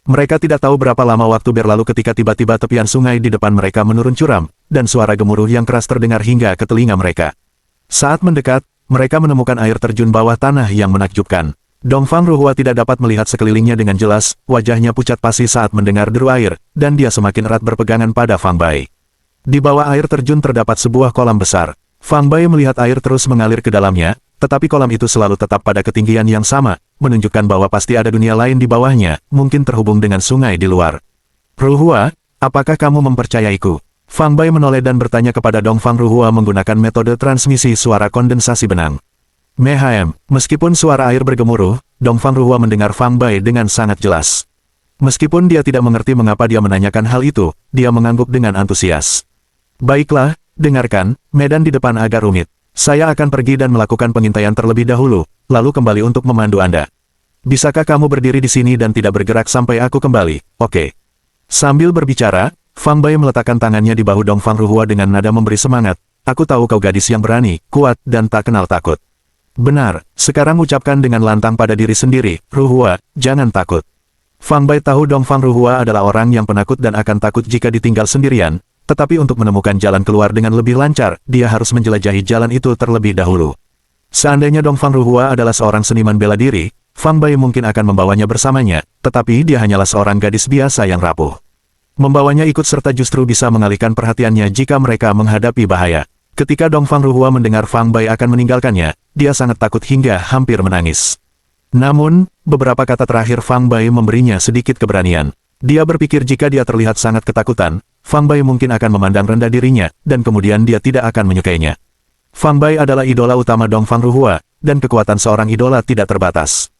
Mereka tidak tahu berapa lama waktu berlalu ketika tiba-tiba tepian sungai di depan mereka menurun curam, dan suara gemuruh yang keras terdengar hingga ke telinga mereka. Saat mendekat, mereka menemukan air terjun bawah tanah yang menakjubkan. Dongfang Ruhua tidak dapat melihat sekelilingnya dengan jelas, wajahnya pucat pasi saat mendengar deru air, dan dia semakin erat berpegangan pada Fang Bai. Di bawah air terjun terdapat sebuah kolam besar. Fang Bai melihat air terus mengalir ke dalamnya, tetapi kolam itu selalu tetap pada ketinggian yang sama, menunjukkan bahwa pasti ada dunia lain di bawahnya, mungkin terhubung dengan sungai di luar. "Ruhua, apakah kamu mempercayaiku?" Fang Bai menoleh dan bertanya kepada Dongfang Ruhua menggunakan metode transmisi suara kondensasi benang. "Mehem." Meskipun suara air bergemuruh, Dongfang Ruhua mendengar Fang Bai dengan sangat jelas. Meskipun dia tidak mengerti mengapa dia menanyakan hal itu, dia mengangguk dengan antusias. "Baiklah, dengarkan, medan di depan agak rumit. Saya akan pergi dan melakukan pengintaian terlebih dahulu, lalu kembali untuk memandu Anda. Bisakah kamu berdiri di sini dan tidak bergerak sampai aku kembali? Oke. Sambil berbicara, Fang Bai meletakkan tangannya di bahu Dongfang Ruhua dengan nada memberi semangat. Aku tahu kau gadis yang berani, kuat, dan tak kenal takut. Benar, sekarang ucapkan dengan lantang pada diri sendiri, Ruhua, jangan takut. Fang Bai tahu Dongfang Ruhua adalah orang yang penakut dan akan takut jika ditinggal sendirian, tetapi untuk menemukan jalan keluar dengan lebih lancar, dia harus menjelajahi jalan itu terlebih dahulu. Seandainya Dongfang Ruhua adalah seorang seniman bela diri, Fang Bai mungkin akan membawanya bersamanya, tetapi dia hanyalah seorang gadis biasa yang rapuh. Membawanya ikut serta justru bisa mengalihkan perhatiannya jika mereka menghadapi bahaya. Ketika Dongfang Ruhua mendengar Fang Bai akan meninggalkannya, dia sangat takut hingga hampir menangis. Namun, beberapa kata terakhir Fang Bai memberinya sedikit keberanian. Dia berpikir jika dia terlihat sangat ketakutan, Fang Bai mungkin akan memandang rendah dirinya, dan kemudian dia tidak akan menyukainya. Fang Bai adalah idola utama Dongfang Ruhua, dan kekuatan seorang idola tidak terbatas.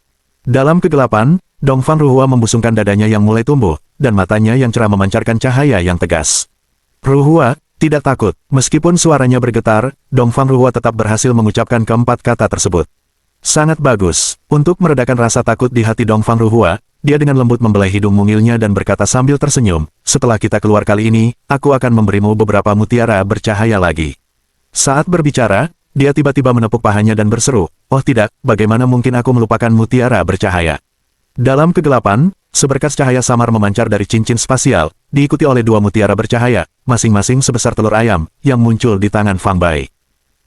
Dalam kegelapan, Dongfang Ruhua membusungkan dadanya yang mulai tumbuh, dan matanya yang cerah memancarkan cahaya yang tegas. Ruhua, tidak takut. Meskipun suaranya bergetar, Dongfang Ruhua tetap berhasil mengucapkan keempat kata tersebut. Sangat bagus. Untuk meredakan rasa takut di hati Dongfang Ruhua, dia dengan lembut membelai hidung mungilnya dan berkata sambil tersenyum, setelah kita keluar kali ini, aku akan memberimu beberapa mutiara bercahaya lagi. Saat berbicara, dia tiba-tiba menepuk pahanya dan berseru, oh tidak, bagaimana mungkin aku melupakan mutiara bercahaya. Dalam kegelapan, seberkas cahaya samar memancar dari cincin spasial, diikuti oleh dua mutiara bercahaya, masing-masing sebesar telur ayam, yang muncul di tangan Fang Bai.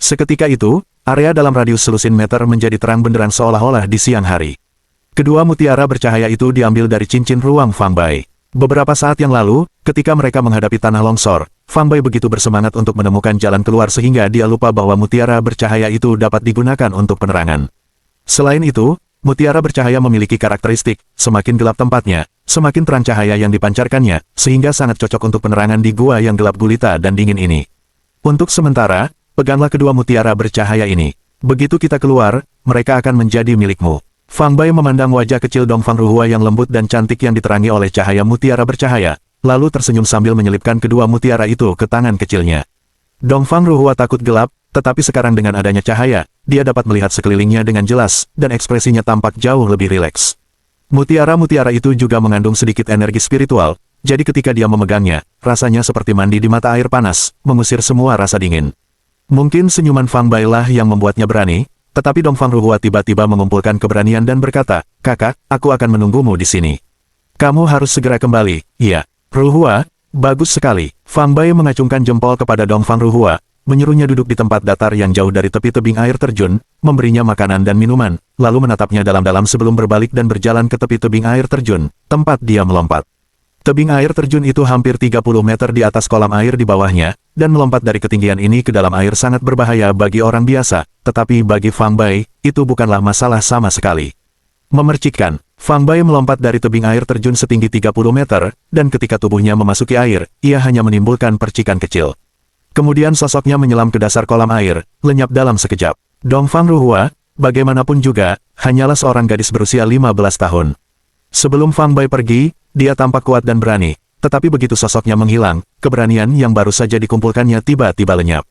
Seketika itu, area dalam radius selusin meter menjadi terang benderang seolah-olah di siang hari. Kedua mutiara bercahaya itu diambil dari cincin ruang Fang Bai. Beberapa saat yang lalu, ketika mereka menghadapi tanah longsor, Fang Bai begitu bersemangat untuk menemukan jalan keluar sehingga dia lupa bahwa mutiara bercahaya itu dapat digunakan untuk penerangan. Selain itu, mutiara bercahaya memiliki karakteristik, semakin gelap tempatnya, semakin terang cahaya yang dipancarkannya, sehingga sangat cocok untuk penerangan di gua yang gelap gulita dan dingin ini. Untuk sementara, peganglah kedua mutiara bercahaya ini. Begitu kita keluar, mereka akan menjadi milikmu. Fang Bai memandang wajah kecil Dongfang Ruhua yang lembut dan cantik yang diterangi oleh cahaya mutiara bercahaya, lalu tersenyum sambil menyelipkan kedua mutiara itu ke tangan kecilnya. Dongfang Ruhua takut gelap, tetapi sekarang dengan adanya cahaya, dia dapat melihat sekelilingnya dengan jelas, dan ekspresinya tampak jauh lebih rileks. Mutiara-mutiara itu juga mengandung sedikit energi spiritual, jadi ketika dia memegangnya, rasanya seperti mandi di mata air panas, mengusir semua rasa dingin. Mungkin senyuman Fang Bai lah yang membuatnya berani, tetapi Dongfang Ruhua tiba-tiba mengumpulkan keberanian dan berkata, kakak, aku akan menunggumu di sini. Kamu harus segera kembali, iya. Ruhua, bagus sekali. Fang Bai mengacungkan jempol kepada Dongfang Ruhua, menyuruhnya duduk di tempat datar yang jauh dari tepi tebing air terjun, memberinya makanan dan minuman, lalu menatapnya dalam-dalam sebelum berbalik dan berjalan ke tepi tebing air terjun, tempat dia melompat. Tebing air terjun itu hampir 30 meter di atas kolam air di bawahnya, dan melompat dari ketinggian ini ke dalam air sangat berbahaya bagi orang biasa, tetapi bagi Fang Bai, itu bukanlah masalah sama sekali. Memercikkan, Fang Bai melompat dari tebing air terjun setinggi 30 meter, dan ketika tubuhnya memasuki air, ia hanya menimbulkan percikan kecil. Kemudian sosoknya menyelam ke dasar kolam air, lenyap dalam sekejap. Dongfang Ruhua, bagaimanapun juga, hanyalah seorang gadis berusia 15 tahun. Sebelum Fang Bai pergi, dia tampak kuat dan berani, tetapi begitu sosoknya menghilang, keberanian yang baru saja dikumpulkannya tiba-tiba lenyap.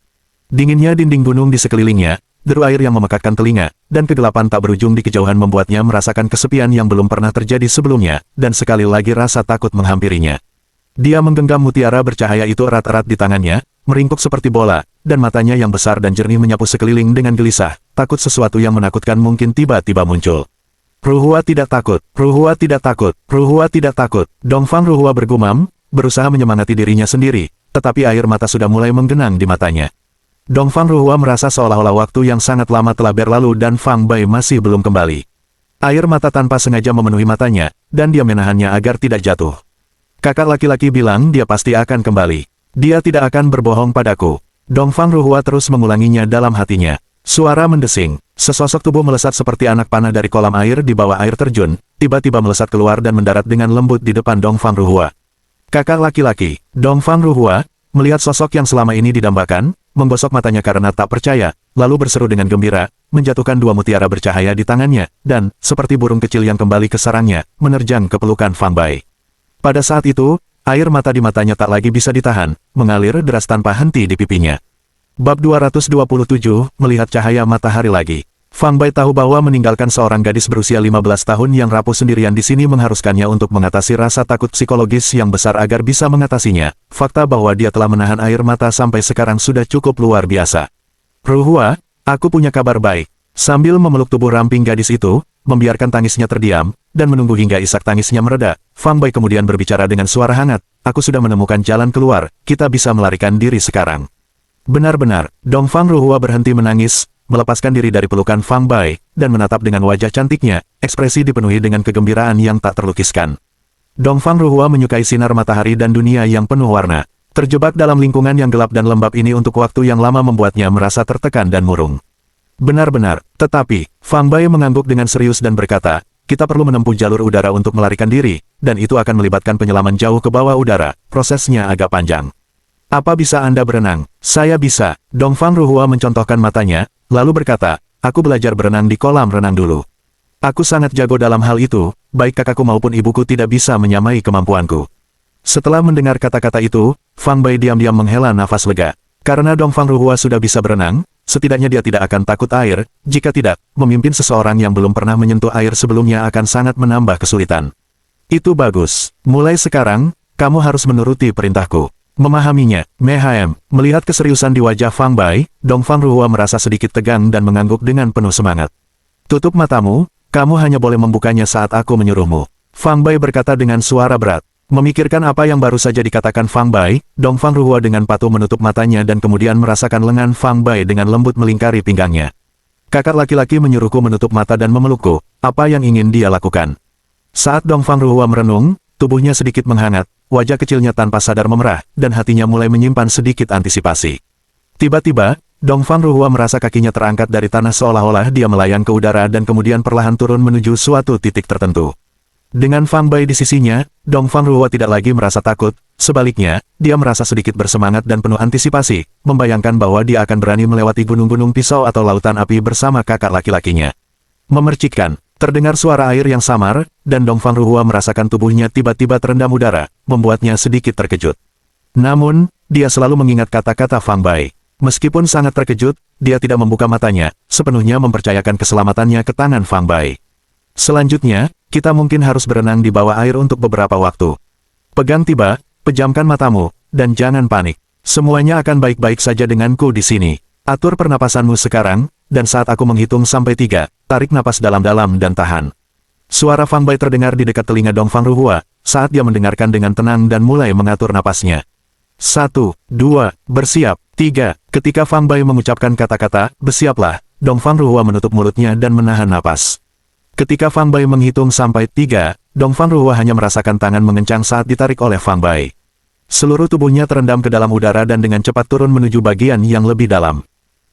Dinginnya dinding gunung di sekelilingnya, deru air yang memekakkan telinga, dan kegelapan tak berujung di kejauhan membuatnya merasakan kesepian yang belum pernah terjadi sebelumnya, dan sekali lagi rasa takut menghampirinya. Dia menggenggam mutiara bercahaya itu erat-erat di tangannya, meringkuk seperti bola, dan matanya yang besar dan jernih menyapu sekeliling dengan gelisah, takut sesuatu yang menakutkan mungkin tiba-tiba muncul. Ruhua tidak takut, Ruhua tidak takut, Ruhua tidak takut. Dongfang Ruhua bergumam, berusaha menyemangati dirinya sendiri, tetapi air mata sudah mulai menggenang di matanya. Dongfang Ruhua merasa seolah-olah waktu yang sangat lama telah berlalu dan Fang Bai masih belum kembali. Air mata tanpa sengaja memenuhi matanya, dan dia menahannya agar tidak jatuh. Kakak laki-laki bilang dia pasti akan kembali. Dia tidak akan berbohong padaku. Dongfang Ruhua terus mengulanginya dalam hatinya. Suara mendesing. Sesosok tubuh melesat seperti anak panah dari kolam air di bawah air terjun, tiba-tiba melesat keluar dan mendarat dengan lembut di depan Dongfang Ruhua. Kakak laki-laki, Dongfang Ruhua, melihat sosok yang selama ini didambakan, menggosok matanya karena tak percaya, lalu berseru dengan gembira, menjatuhkan dua mutiara bercahaya di tangannya, dan, seperti burung kecil yang kembali ke sarangnya, menerjang ke pelukan Fang Bai. Pada saat itu, air mata di matanya tak lagi bisa ditahan, mengalir deras tanpa henti di pipinya. Bab 227, melihat cahaya matahari lagi. Fang Bai tahu bahwa meninggalkan seorang gadis berusia 15 tahun yang rapuh sendirian di sini mengharuskannya untuk mengatasi rasa takut psikologis yang besar agar bisa mengatasinya. Fakta bahwa dia telah menahan air mata sampai sekarang sudah cukup luar biasa. Ruhua, aku punya kabar baik. Sambil memeluk tubuh ramping gadis itu, membiarkan tangisnya terdiam, dan menunggu hingga isak tangisnya mereda, Fang Bai kemudian berbicara dengan suara hangat, aku sudah menemukan jalan keluar, kita bisa melarikan diri sekarang. Benar-benar, Dongfang Ruhua berhenti menangis, melepaskan diri dari pelukan Fang Bai, dan menatap dengan wajah cantiknya, ekspresi dipenuhi dengan kegembiraan yang tak terlukiskan. Dongfang Ruhua menyukai sinar matahari dan dunia yang penuh warna. Terjebak dalam lingkungan yang gelap dan lembab ini untuk waktu yang lama membuatnya merasa tertekan dan murung. Benar-benar, tetapi, Fang Bai mengangguk dengan serius dan berkata, kita perlu menempuh jalur udara untuk melarikan diri, dan itu akan melibatkan penyelaman jauh ke bawah udara, prosesnya agak panjang. Apa bisa Anda berenang? Saya bisa. Dongfang Ruhua mencontohkan matanya, lalu berkata, aku belajar berenang di kolam renang dulu. Aku sangat jago dalam hal itu, baik kakakku maupun ibuku tidak bisa menyamai kemampuanku. Setelah mendengar kata-kata itu, Fang Bai diam-diam menghela nafas lega. Karena Dongfang Ruhua sudah bisa berenang, setidaknya dia tidak akan takut air, jika tidak, memimpin seseorang yang belum pernah menyentuh air sebelumnya akan sangat menambah kesulitan. Itu bagus. Mulai sekarang, kamu harus menuruti perintahku. Memahaminya, Mehaem, melihat keseriusan di wajah Fang Bai, Dongfang Ruhua merasa sedikit tegang dan mengangguk dengan penuh semangat. Tutup matamu, kamu hanya boleh membukanya saat aku menyuruhmu. Fang Bai berkata dengan suara berat. Memikirkan apa yang baru saja dikatakan Fang Bai, Dongfang Ruhua dengan patuh menutup matanya dan kemudian merasakan lengan Fang Bai dengan lembut melingkari pinggangnya. Kakak laki-laki menyuruhku menutup mata dan memelukku, apa yang ingin dia lakukan? Saat Dongfang Ruhua merenung, tubuhnya sedikit menghangat, wajah kecilnya tanpa sadar memerah, dan hatinya mulai menyimpan sedikit antisipasi. Tiba-tiba, Dongfang Ruhua merasa kakinya terangkat dari tanah seolah-olah dia melayang ke udara dan kemudian perlahan turun menuju suatu titik tertentu. Dengan Fang Bai di sisinya, Dongfang Ruhua tidak lagi merasa takut, sebaliknya, dia merasa sedikit bersemangat dan penuh antisipasi, membayangkan bahwa dia akan berani melewati gunung-gunung pisau atau lautan api bersama kakak laki-lakinya. Memercikkan, terdengar suara air yang samar, dan Dongfang Ruhua merasakan tubuhnya tiba-tiba terendam udara, membuatnya sedikit terkejut. Namun, dia selalu mengingat kata-kata Fang Bai. Meskipun sangat terkejut, dia tidak membuka matanya, sepenuhnya mempercayakan keselamatannya ke tangan Fang Bai. Selanjutnya, kita mungkin harus berenang di bawah air untuk beberapa waktu. Pegang tiba, pejamkan matamu, dan jangan panik. Semuanya akan baik-baik saja denganku di sini. Atur pernapasanmu sekarang, dan saat aku menghitung sampai 3, tarik napas dalam-dalam dan tahan. Suara Fang Bai terdengar di dekat telinga Dongfang Ruhua, saat dia mendengarkan dengan tenang dan mulai mengatur napasnya. 1, 2, bersiap, 3. Ketika Fang Bai mengucapkan kata-kata, bersiaplah, Dongfang Ruhua menutup mulutnya dan menahan napas. Ketika Fang Bai menghitung sampai 3, Dongfang Ruhua hanya merasakan tangan mengencang saat ditarik oleh Fang Bai. Seluruh tubuhnya terendam ke dalam udara dan dengan cepat turun menuju bagian yang lebih dalam.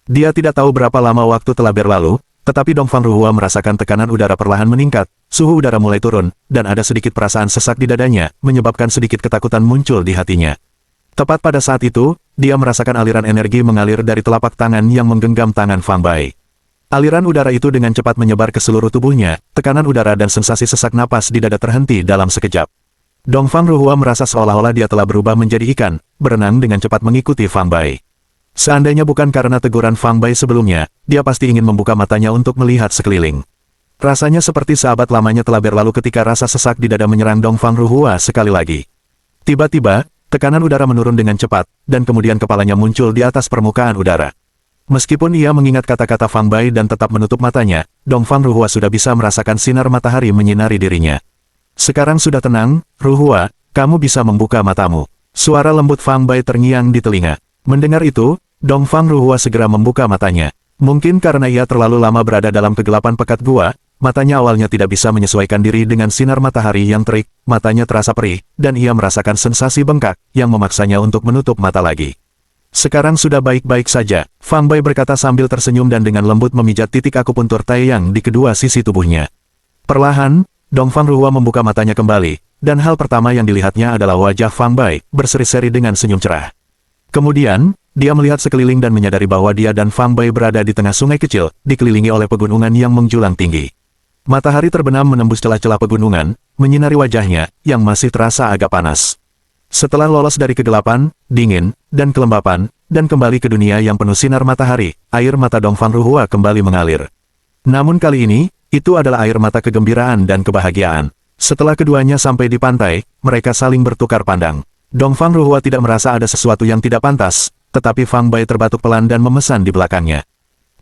Dia tidak tahu berapa lama waktu telah berlalu, tetapi Dongfang Ruhua merasakan tekanan udara perlahan meningkat, suhu udara mulai turun, dan ada sedikit perasaan sesak di dadanya, menyebabkan sedikit ketakutan muncul di hatinya. Tepat pada saat itu, dia merasakan aliran energi mengalir dari telapak tangan yang menggenggam tangan Fang Bai. Aliran udara itu dengan cepat menyebar ke seluruh tubuhnya, tekanan udara dan sensasi sesak napas di dada terhenti dalam sekejap. Dongfang Ruhua merasa seolah-olah dia telah berubah menjadi ikan, berenang dengan cepat mengikuti Fang Bai. Seandainya bukan karena teguran Fang Bai sebelumnya, dia pasti ingin membuka matanya untuk melihat sekeliling. Rasanya seperti sahabat lamanya telah berlalu ketika rasa sesak di dada menyerang Dongfang Ruhua sekali lagi. Tiba-tiba, tekanan udara menurun dengan cepat, dan kemudian kepalanya muncul di atas permukaan udara. Meskipun ia mengingat kata-kata Fang Bai dan tetap menutup matanya, Dongfang Ruhua sudah bisa merasakan sinar matahari menyinari dirinya. Sekarang sudah tenang, Ruhua, kamu bisa membuka matamu. Suara lembut Fang Bai terngiang di telinga. Mendengar itu, Dongfang Ruhua segera membuka matanya. Mungkin karena ia terlalu lama berada dalam kegelapan pekat gua, matanya awalnya tidak bisa menyesuaikan diri dengan sinar matahari yang terik, matanya terasa perih, dan ia merasakan sensasi bengkak, yang memaksanya untuk menutup mata lagi. Sekarang sudah baik-baik saja, Fang Bai berkata sambil tersenyum dan dengan lembut memijat titik akupuntur Taeyang di kedua sisi tubuhnya. Perlahan, Dongfang Ruhua membuka matanya kembali, dan hal pertama yang dilihatnya adalah wajah Fang Bai, berseri-seri dengan senyum cerah. Kemudian, dia melihat sekeliling dan menyadari bahwa dia dan Fang Bai berada di tengah sungai kecil, dikelilingi oleh pegunungan yang menjulang tinggi. Matahari terbenam menembus celah-celah pegunungan, menyinari wajahnya, yang masih terasa agak panas. Setelah lolos dari kegelapan, dingin, dan kelembapan, dan kembali ke dunia yang penuh sinar matahari, air mata Dongfang Ruhua kembali mengalir. Namun kali ini, itu adalah air mata kegembiraan dan kebahagiaan. Setelah keduanya sampai di pantai, mereka saling bertukar pandang. Dongfang Ruhua tidak merasa ada sesuatu yang tidak pantas, tetapi Fang Bai terbatuk pelan dan memesan di belakangnya.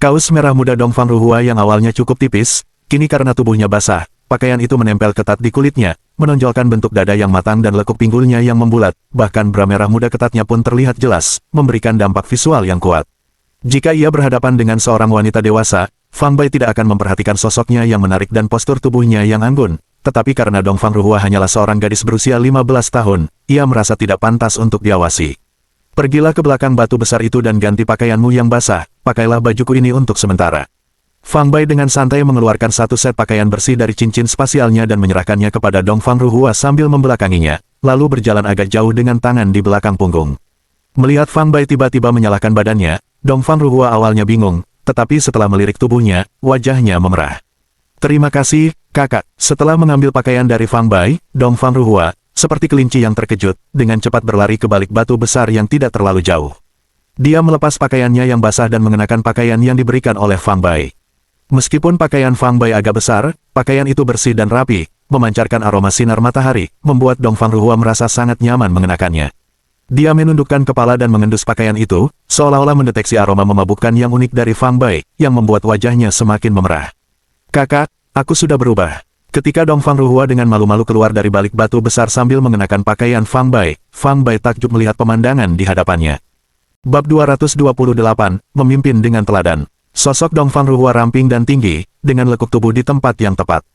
Kaus merah muda Dongfang Ruhua yang awalnya cukup tipis, kini karena tubuhnya basah, pakaian itu menempel ketat di kulitnya, menonjolkan bentuk dada yang matang dan lekuk pinggulnya yang membulat, bahkan bra merah muda ketatnya pun terlihat jelas, memberikan dampak visual yang kuat. Jika ia berhadapan dengan seorang wanita dewasa, Fang Bai tidak akan memperhatikan sosoknya yang menarik dan postur tubuhnya yang anggun. Tetapi karena Dongfang Ruhua hanyalah seorang gadis berusia 15 tahun, ia merasa tidak pantas untuk diawasi. Pergilah ke belakang batu besar itu dan ganti pakaianmu yang basah, pakailah bajuku ini untuk sementara. Fang Bai dengan santai mengeluarkan satu set pakaian bersih dari cincin spasialnya dan menyerahkannya kepada Dongfang Ruhua sambil membelakanginya, lalu berjalan agak jauh dengan tangan di belakang punggung. Melihat Fang Bai tiba-tiba menyalahkan badannya, Dongfang Ruhua awalnya bingung, tetapi setelah melirik tubuhnya, wajahnya memerah. Terima kasih, kakak. Setelah mengambil pakaian dari Fang Bai, Dongfang Ruhua, seperti kelinci yang terkejut, dengan cepat berlari ke balik batu besar yang tidak terlalu jauh. Dia melepas pakaiannya yang basah dan mengenakan pakaian yang diberikan oleh Fang Bai. Meskipun pakaian Fang Bai agak besar, pakaian itu bersih dan rapi, memancarkan aroma sinar matahari, membuat Dongfang Ruhua merasa sangat nyaman mengenakannya. Dia menundukkan kepala dan mengendus pakaian itu, seolah-olah mendeteksi aroma memabukkan yang unik dari Fang Bai, yang membuat wajahnya semakin memerah. Kakak, aku sudah berubah. Ketika Dongfang Ruhua dengan malu-malu keluar dari balik batu besar sambil mengenakan pakaian Fang Bai takjub melihat pemandangan di hadapannya. Bab 228, Memimpin dengan Teladan. Sosok Dongfang Ruhua ramping dan tinggi, dengan lekuk tubuh di tempat yang tepat.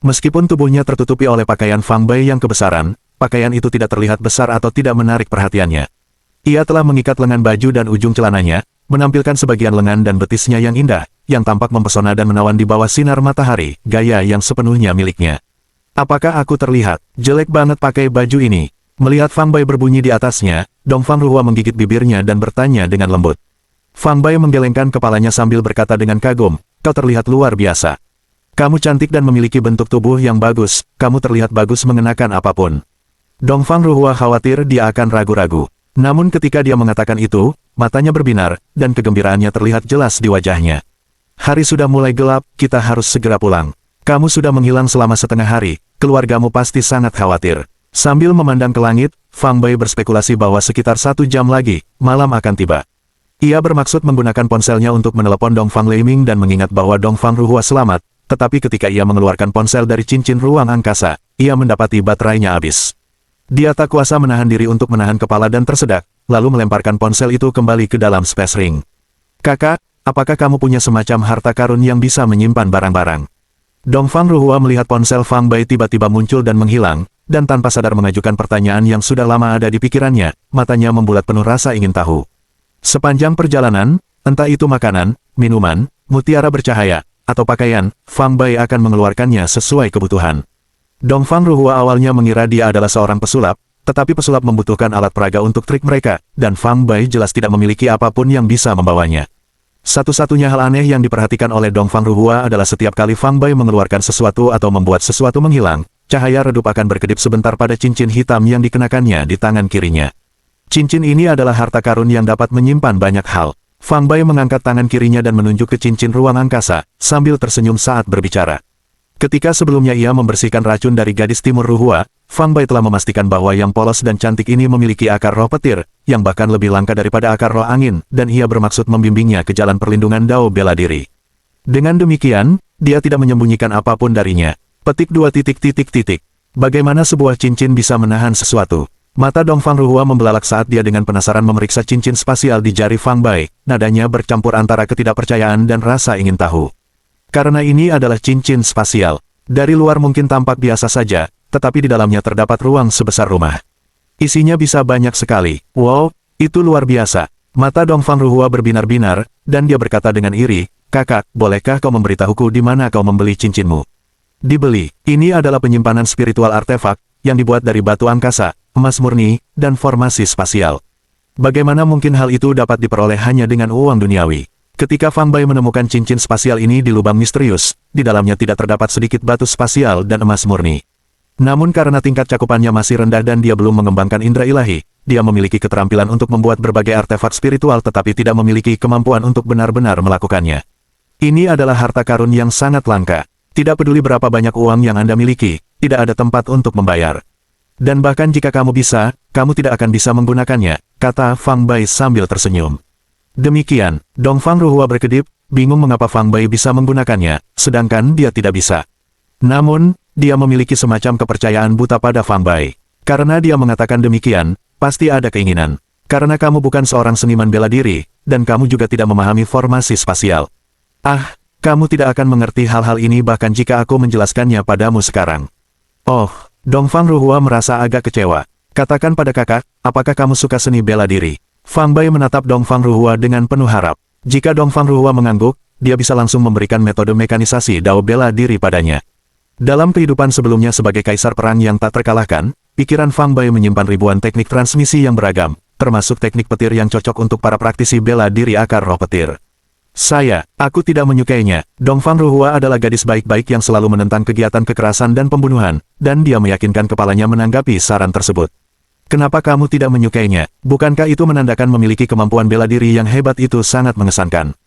Meskipun tubuhnya tertutupi oleh pakaian Fang Bai yang kebesaran, pakaian itu tidak terlihat besar atau tidak menarik perhatiannya. Ia telah mengikat lengan baju dan ujung celananya, menampilkan sebagian lengan dan betisnya yang indah, yang tampak mempesona dan menawan di bawah sinar matahari, gaya yang sepenuhnya miliknya. Apakah aku terlihat jelek banget pakai baju ini? Melihat Fang Bai berbunyi di atasnya, Dongfang Ruhua menggigit bibirnya dan bertanya dengan lembut. Fang Bai menggelengkan kepalanya sambil berkata dengan kagum, kau terlihat luar biasa. Kamu cantik dan memiliki bentuk tubuh yang bagus, kamu terlihat bagus mengenakan apapun. Dongfang Ruhua khawatir dia akan ragu-ragu. Namun ketika dia mengatakan itu, matanya berbinar, dan kegembiraannya terlihat jelas di wajahnya. Hari sudah mulai gelap, kita harus segera pulang. Kamu sudah menghilang selama setengah hari, keluargamu pasti sangat khawatir. Sambil memandang ke langit, Fang Bai berspekulasi bahwa sekitar 1 jam lagi, malam akan tiba. Ia bermaksud menggunakan ponselnya untuk menelepon Dongfang Leiming dan mengingat bahwa Dongfang Ruhua selamat, tetapi ketika ia mengeluarkan ponsel dari cincin ruang angkasa, ia mendapati baterainya habis. Dia tak kuasa menahan diri untuk menahan kepala dan tersedak, lalu melemparkan ponsel itu kembali ke dalam space ring. Kakak, apakah kamu punya semacam harta karun yang bisa menyimpan barang-barang? Dongfang Ruhua melihat ponsel Fang Bai tiba-tiba muncul dan menghilang, dan tanpa sadar mengajukan pertanyaan yang sudah lama ada di pikirannya, matanya membulat penuh rasa ingin tahu. Sepanjang perjalanan, entah itu makanan, minuman, mutiara bercahaya, atau pakaian, Fang Bai akan mengeluarkannya sesuai kebutuhan. Dongfang Ruhua awalnya mengira dia adalah seorang pesulap, tetapi pesulap membutuhkan alat peraga untuk trik mereka, dan Fang Bai jelas tidak memiliki apapun yang bisa membawanya. Satu-satunya hal aneh yang diperhatikan oleh Dongfang Ruhua adalah setiap kali Fang Bai mengeluarkan sesuatu atau membuat sesuatu menghilang, cahaya redup akan berkedip sebentar pada cincin hitam yang dikenakannya di tangan kirinya. Cincin ini adalah harta karun yang dapat menyimpan banyak hal. Fang Bai mengangkat tangan kirinya dan menunjuk ke cincin ruang angkasa, sambil tersenyum saat berbicara. Ketika sebelumnya ia membersihkan racun dari gadis timur Ruhua, Fang Bai telah memastikan bahwa yang polos dan cantik ini memiliki akar roh petir, yang bahkan lebih langka daripada akar roh angin, dan ia bermaksud membimbingnya ke jalan perlindungan Dao bela diri. Dengan demikian, dia tidak menyembunyikan apapun darinya. Petik 2. Bagaimana sebuah cincin bisa menahan sesuatu? Mata Dongfang Ruhua membelalak saat dia dengan penasaran memeriksa cincin spasial di jari Fang Bai, nadanya bercampur antara ketidakpercayaan dan rasa ingin tahu. Karena ini adalah cincin spasial. Dari luar mungkin tampak biasa saja, tetapi di dalamnya terdapat ruang sebesar rumah. Isinya bisa banyak sekali. Wow, itu luar biasa. Mata Dongfang Ruhua berbinar-binar, dan dia berkata dengan iri, kakak, bolehkah kau memberitahuku di mana kau membeli cincinmu? Dibeli. Ini adalah penyimpanan spiritual artefak, yang dibuat dari batu angkasa, emas murni, dan formasi spasial. Bagaimana mungkin hal itu dapat diperoleh hanya dengan uang duniawi? Ketika Fang Bai menemukan cincin spasial ini di lubang misterius, di dalamnya tidak terdapat sedikit batu spasial dan emas murni. Namun karena tingkat cakupannya masih rendah dan dia belum mengembangkan indera ilahi, dia memiliki keterampilan untuk membuat berbagai artefak spiritual tetapi tidak memiliki kemampuan untuk benar-benar melakukannya. Ini adalah harta karun yang sangat langka. Tidak peduli berapa banyak uang yang Anda miliki, tidak ada tempat untuk membayar. Dan bahkan jika kamu bisa, kamu tidak akan bisa menggunakannya, kata Fang Bai sambil tersenyum. Demikian, Dongfang Ruhua berkedip, bingung mengapa Fang Bai bisa menggunakannya, sedangkan dia tidak bisa. Namun, dia memiliki semacam kepercayaan buta pada Fang Bai. Karena dia mengatakan demikian, pasti ada keinginan. Karena kamu bukan seorang seniman bela diri, dan kamu juga tidak memahami formasi spasial. Ah, kamu tidak akan mengerti hal-hal ini bahkan jika aku menjelaskannya padamu sekarang. Oh, Dongfang Ruhua merasa agak kecewa. Katakan pada kakak, apakah kamu suka seni bela diri? Fang Bai menatap Dongfang Ruhua dengan penuh harap. Jika Dongfang Ruhua mengangguk, dia bisa langsung memberikan metode mekanisasi dao bela diri padanya. Dalam kehidupan sebelumnya sebagai kaisar perang yang tak terkalahkan, pikiran Fang Bai menyimpan ribuan teknik transmisi yang beragam, termasuk teknik petir yang cocok untuk para praktisi bela diri akar roh petir. Aku tidak menyukainya. Dongfang Ruhua adalah gadis baik-baik yang selalu menentang kegiatan kekerasan dan pembunuhan, dan dia meyakinkan kepalanya menanggapi saran tersebut. Kenapa kamu tidak menyukainya? Bukankah itu menandakan memiliki kemampuan bela diri yang hebat? Itu sangat mengesankan.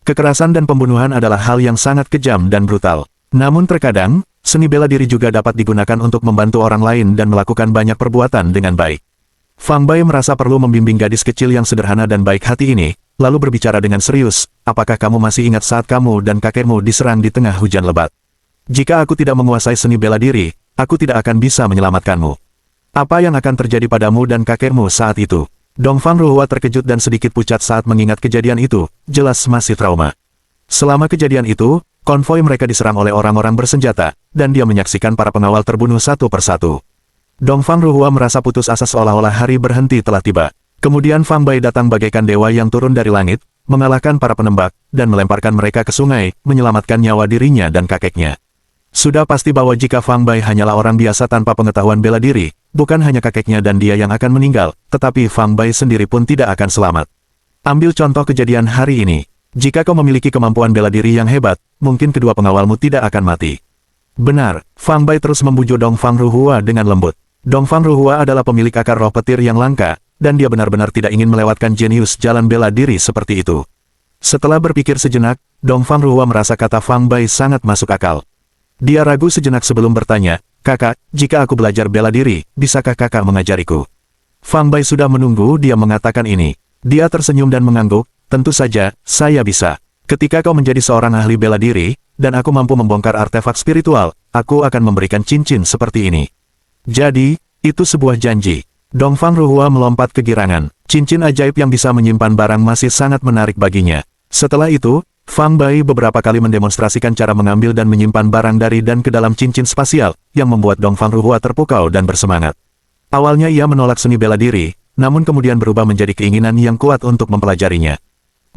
Kekerasan dan pembunuhan adalah hal yang sangat kejam dan brutal. Namun terkadang, seni bela diri juga dapat digunakan untuk membantu orang lain dan melakukan banyak perbuatan dengan baik. Fang Bai merasa perlu membimbing gadis kecil yang sederhana dan baik hati ini, lalu berbicara dengan serius, apakah kamu masih ingat saat kamu dan kakekmu diserang di tengah hujan lebat? Jika aku tidak menguasai seni bela diri, aku tidak akan bisa menyelamatkanmu. Apa yang akan terjadi padamu dan kakekmu saat itu? Dongfang Ruhua terkejut dan sedikit pucat saat mengingat kejadian itu, jelas masih trauma. Selama kejadian itu, konvoi mereka diserang oleh orang-orang bersenjata, dan dia menyaksikan para pengawal terbunuh satu persatu. Dongfang Ruhua merasa putus asa seolah-olah hari berhenti telah tiba. Kemudian Fang Bai datang bagaikan dewa yang turun dari langit, mengalahkan para penembak, dan melemparkan mereka ke sungai, menyelamatkan nyawa dirinya dan kakeknya. Sudah pasti bahwa jika Fang Bai hanyalah orang biasa tanpa pengetahuan bela diri, bukan hanya kakeknya dan dia yang akan meninggal, tetapi Fang Bai sendiri pun tidak akan selamat. Ambil contoh kejadian hari ini. Jika kau memiliki kemampuan bela diri yang hebat, mungkin kedua pengawalmu tidak akan mati. Benar, Fang Bai terus membujuk Dongfang Ruhua dengan lembut. Dongfang Ruhua adalah pemilik akar roh petir yang langka, dan dia benar-benar tidak ingin melewatkan jenius jalan bela diri seperti itu. Setelah berpikir sejenak, Dongfang Ruhua merasa kata Fang Bai sangat masuk akal. Dia ragu sejenak sebelum bertanya, kakak, jika aku belajar bela diri, bisakah kakak mengajariku? Fang Bai sudah menunggu dia mengatakan ini. Dia tersenyum dan mengangguk, tentu saja, saya bisa. Ketika kau menjadi seorang ahli bela diri, dan aku mampu membongkar artefak spiritual, aku akan memberikan cincin seperti ini. Jadi, itu sebuah janji. Dongfang Ruhua melompat kegirangan. Cincin ajaib yang bisa menyimpan barang masih sangat menarik baginya. Setelah itu, Fang Bai beberapa kali mendemonstrasikan cara mengambil dan menyimpan barang dari dan ke dalam cincin spasial, yang membuat Dongfang Ruhua terpukau dan bersemangat. Awalnya ia menolak seni bela diri, namun kemudian berubah menjadi keinginan yang kuat untuk mempelajarinya.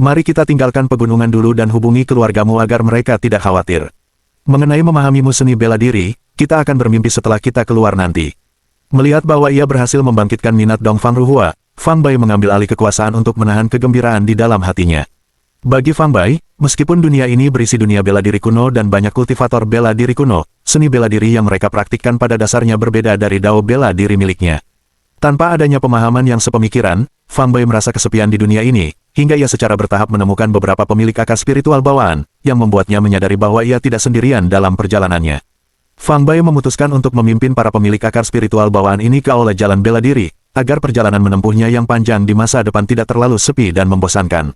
Mari kita tinggalkan pegunungan dulu dan hubungi keluargamu agar mereka tidak khawatir. Mengenai memahamimu seni bela diri, kita akan bermimpi setelah kita keluar nanti. Melihat bahwa ia berhasil membangkitkan minat Dongfang Ruhua, Fang Bai mengambil alih kekuasaan untuk menahan kegembiraan di dalam hatinya. Bagi Fang Bai, meskipun dunia ini berisi dunia bela diri kuno dan banyak kultivator bela diri kuno, seni bela diri yang mereka praktikkan pada dasarnya berbeda dari dao bela diri miliknya. Tanpa adanya pemahaman yang sepemikiran, Fang Bai merasa kesepian di dunia ini, hingga ia secara bertahap menemukan beberapa pemilik akar spiritual bawaan, yang membuatnya menyadari bahwa ia tidak sendirian dalam perjalanannya. Fang Bai memutuskan untuk memimpin para pemilik akar spiritual bawaan ini ke aula jalan bela diri, agar perjalanan menempuhnya yang panjang di masa depan tidak terlalu sepi dan membosankan.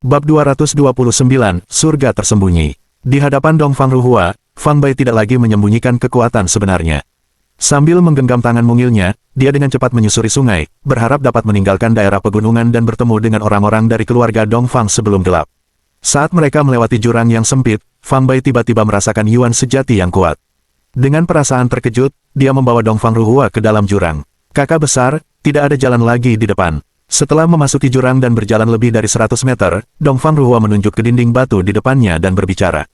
Bab 229, Surga Tersembunyi. Di hadapan Dongfang Ruhua, Fang Bai tidak lagi menyembunyikan kekuatan sebenarnya. Sambil menggenggam tangan mungilnya, dia dengan cepat menyusuri sungai, berharap dapat meninggalkan daerah pegunungan dan bertemu dengan orang-orang dari keluarga Dongfang sebelum gelap. Saat mereka melewati jurang yang sempit, Fang Bai tiba-tiba merasakan yuan sejati yang kuat. Dengan perasaan terkejut, dia membawa Dongfang Ruhua ke dalam jurang. Kakak besar, tidak ada jalan lagi di depan. Setelah memasuki jurang dan berjalan lebih dari 100 meter, Dongfang Ruhua menunjuk ke dinding batu di depannya dan berbicara.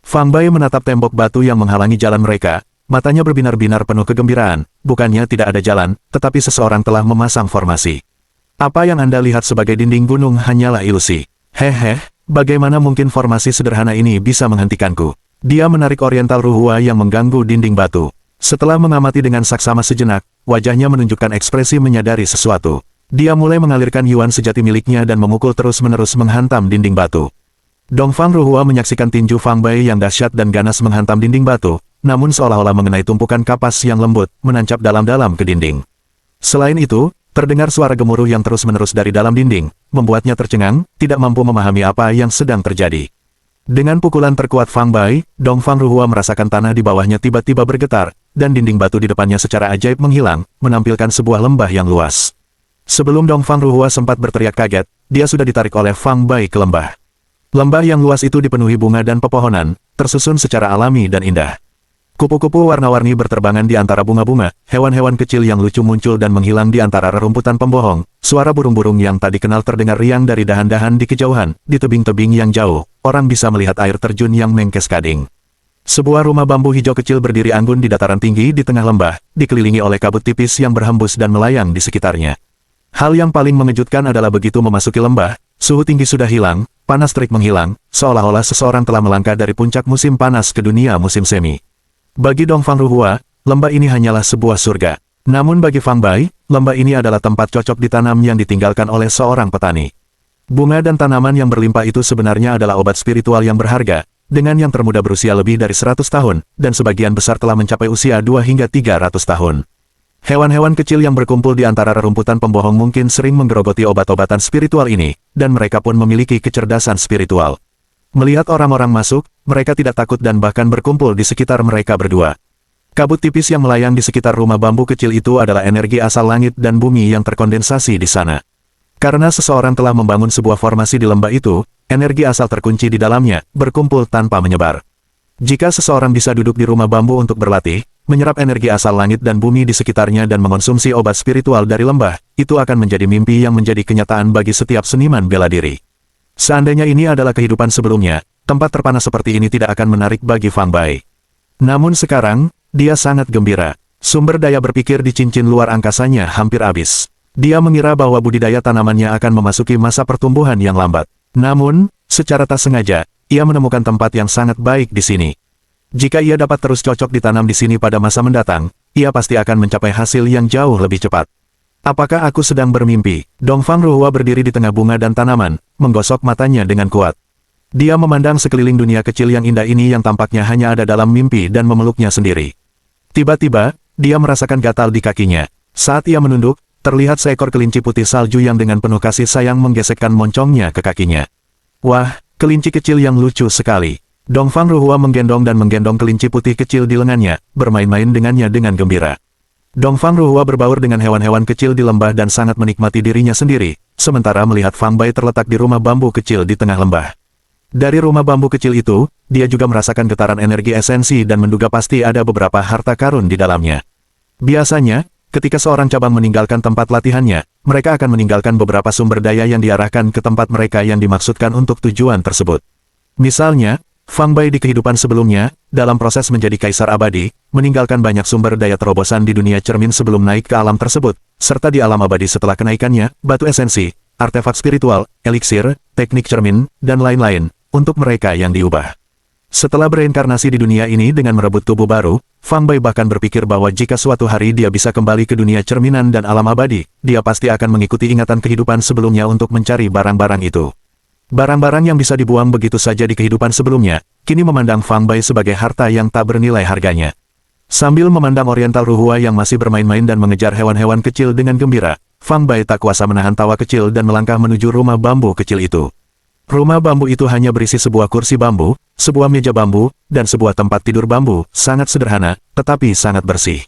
Fang Bai menatap tembok batu yang menghalangi jalan mereka, matanya berbinar-binar penuh kegembiraan. Bukannya tidak ada jalan, tetapi seseorang telah memasang formasi. Apa yang Anda lihat sebagai dinding gunung hanyalah ilusi. Hehe, bagaimana mungkin formasi sederhana ini bisa menghentikanku? Dia menarik oriental Ruhua yang mengganggu dinding batu. Setelah mengamati dengan saksama sejenak, wajahnya menunjukkan ekspresi menyadari sesuatu. Dia mulai mengalirkan yuan sejati miliknya dan memukul terus-menerus menghantam dinding batu. Dongfang Ruhua menyaksikan tinju Fang Bai yang dahsyat dan ganas menghantam dinding batu, namun seolah-olah mengenai tumpukan kapas yang lembut, menancap dalam-dalam ke dinding. Selain itu, terdengar suara gemuruh yang terus-menerus dari dalam dinding, membuatnya tercengang, tidak mampu memahami apa yang sedang terjadi. Dengan pukulan terkuat Fang Bai, Dongfang Ruhua merasakan tanah di bawahnya tiba-tiba bergetar, dan dinding batu di depannya secara ajaib menghilang, menampilkan sebuah lembah yang luas. Sebelum Dongfang Ruhua sempat berteriak kaget, dia sudah ditarik oleh Fang Bai ke lembah. Lembah yang luas itu dipenuhi bunga dan pepohonan, tersusun secara alami dan indah. Kupu-kupu warna-warni berterbangan di antara bunga-bunga, hewan-hewan kecil yang lucu muncul dan menghilang di antara rerumputan pembohong, suara burung-burung yang tadi kenal terdengar riang dari dahan-dahan di kejauhan, di tebing-tebing yang jauh, orang bisa melihat air terjun yang mengkes kading. Sebuah rumah bambu hijau kecil berdiri anggun di dataran tinggi di tengah lembah, dikelilingi oleh kabut tipis yang berhembus dan melayang di sekitarnya. Hal yang paling mengejutkan adalah begitu memasuki lembah, suhu tinggi sudah hilang, panas terik menghilang, seolah-olah seseorang telah melangkah dari puncak musim panas ke dunia musim semi. Bagi Dongfang Ruhua, lembah ini hanyalah sebuah surga. Namun bagi Fang Bai, lembah ini adalah tempat cocok ditanam yang ditinggalkan oleh seorang petani. Bunga dan tanaman yang berlimpah itu sebenarnya adalah obat spiritual yang berharga, dengan yang termuda berusia lebih dari 100 tahun, dan sebagian besar telah mencapai usia 2 hingga 300 tahun. Hewan-hewan kecil yang berkumpul di antara rerumputan pembohong mungkin sering menggerogoti obat-obatan spiritual ini, dan mereka pun memiliki kecerdasan spiritual. Melihat orang-orang masuk, mereka tidak takut dan bahkan berkumpul di sekitar mereka berdua. Kabut tipis yang melayang di sekitar rumah bambu kecil itu adalah energi asal langit dan bumi yang terkondensasi di sana. Karena seseorang telah membangun sebuah formasi di lembah itu, energi asal terkunci di dalamnya, berkumpul tanpa menyebar. Jika seseorang bisa duduk di rumah bambu untuk berlatih, menyerap energi asal langit dan bumi di sekitarnya dan mengonsumsi obat spiritual dari lembah, itu akan menjadi mimpi yang menjadi kenyataan bagi setiap seniman bela diri. Seandainya ini adalah kehidupan sebelumnya, tempat terpanas seperti ini tidak akan menarik bagi Fang Bai. Namun sekarang, dia sangat gembira. Sumber daya berpikir di cincin luar angkasanya hampir habis. Dia mengira bahwa budidaya tanamannya akan memasuki masa pertumbuhan yang lambat. Namun, secara tak sengaja, ia menemukan tempat yang sangat baik di sini. Jika ia dapat terus cocok ditanam di sini pada masa mendatang, ia pasti akan mencapai hasil yang jauh lebih cepat. Apakah aku sedang bermimpi? Dongfang Ruhua berdiri di tengah bunga dan tanaman, menggosok matanya dengan kuat. Dia memandang sekeliling dunia kecil yang indah ini yang tampaknya hanya ada dalam mimpi dan memeluknya sendiri. Tiba-tiba, dia merasakan gatal di kakinya. Saat ia menunduk, terlihat seekor kelinci putih salju yang dengan penuh kasih sayang menggesekkan moncongnya ke kakinya. Wah, kelinci kecil yang lucu sekali. Dongfang Ruhua menggendong kelinci putih kecil di lengannya, bermain-main dengannya dengan gembira. Dongfang Ruhua berbaur dengan hewan-hewan kecil di lembah dan sangat menikmati dirinya sendiri, sementara melihat Fang Bai terletak di rumah bambu kecil di tengah lembah. Dari rumah bambu kecil itu, dia juga merasakan getaran energi esensi dan menduga pasti ada beberapa harta karun di dalamnya. Biasanya, ketika seorang cabang meninggalkan tempat latihannya, mereka akan meninggalkan beberapa sumber daya yang diarahkan ke tempat mereka yang dimaksudkan untuk tujuan tersebut. Misalnya, Fang Bai di kehidupan sebelumnya, dalam proses menjadi kaisar abadi, meninggalkan banyak sumber daya terobosan di dunia cermin sebelum naik ke alam tersebut, serta di alam abadi setelah kenaikannya, batu esensi, artefak spiritual, eliksir, teknik cermin, dan lain-lain, untuk mereka yang diubah. Setelah bereinkarnasi di dunia ini dengan merebut tubuh baru, Fang Bai bahkan berpikir bahwa jika suatu hari dia bisa kembali ke dunia cerminan dan alam abadi, dia pasti akan mengikuti ingatan kehidupan sebelumnya untuk mencari barang-barang itu. Barang-barang yang bisa dibuang begitu saja di kehidupan sebelumnya, kini memandang Fang Bai sebagai harta yang tak bernilai harganya. Sambil memandang Oriental Ruhua yang masih bermain-main dan mengejar hewan-hewan kecil dengan gembira, Fang Bai tak kuasa menahan tawa kecil dan melangkah menuju rumah bambu kecil itu. Rumah bambu itu hanya berisi sebuah kursi bambu, sebuah meja bambu, dan sebuah tempat tidur bambu, sangat sederhana, tetapi sangat bersih.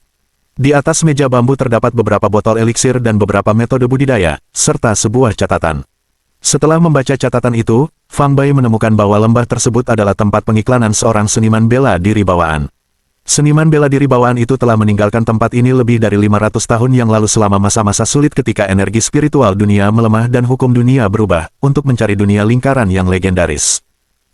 Di atas meja bambu terdapat beberapa botol eliksir dan beberapa metode budidaya, serta sebuah catatan. Setelah membaca catatan itu, Fang Bai menemukan bahwa lembah tersebut adalah tempat pengiklanan seorang seniman bela diri bawaan. Seniman bela diri bawaan itu telah meninggalkan tempat ini lebih dari 500 tahun yang lalu selama masa-masa sulit ketika energi spiritual dunia melemah dan hukum dunia berubah, untuk mencari dunia lingkaran yang legendaris.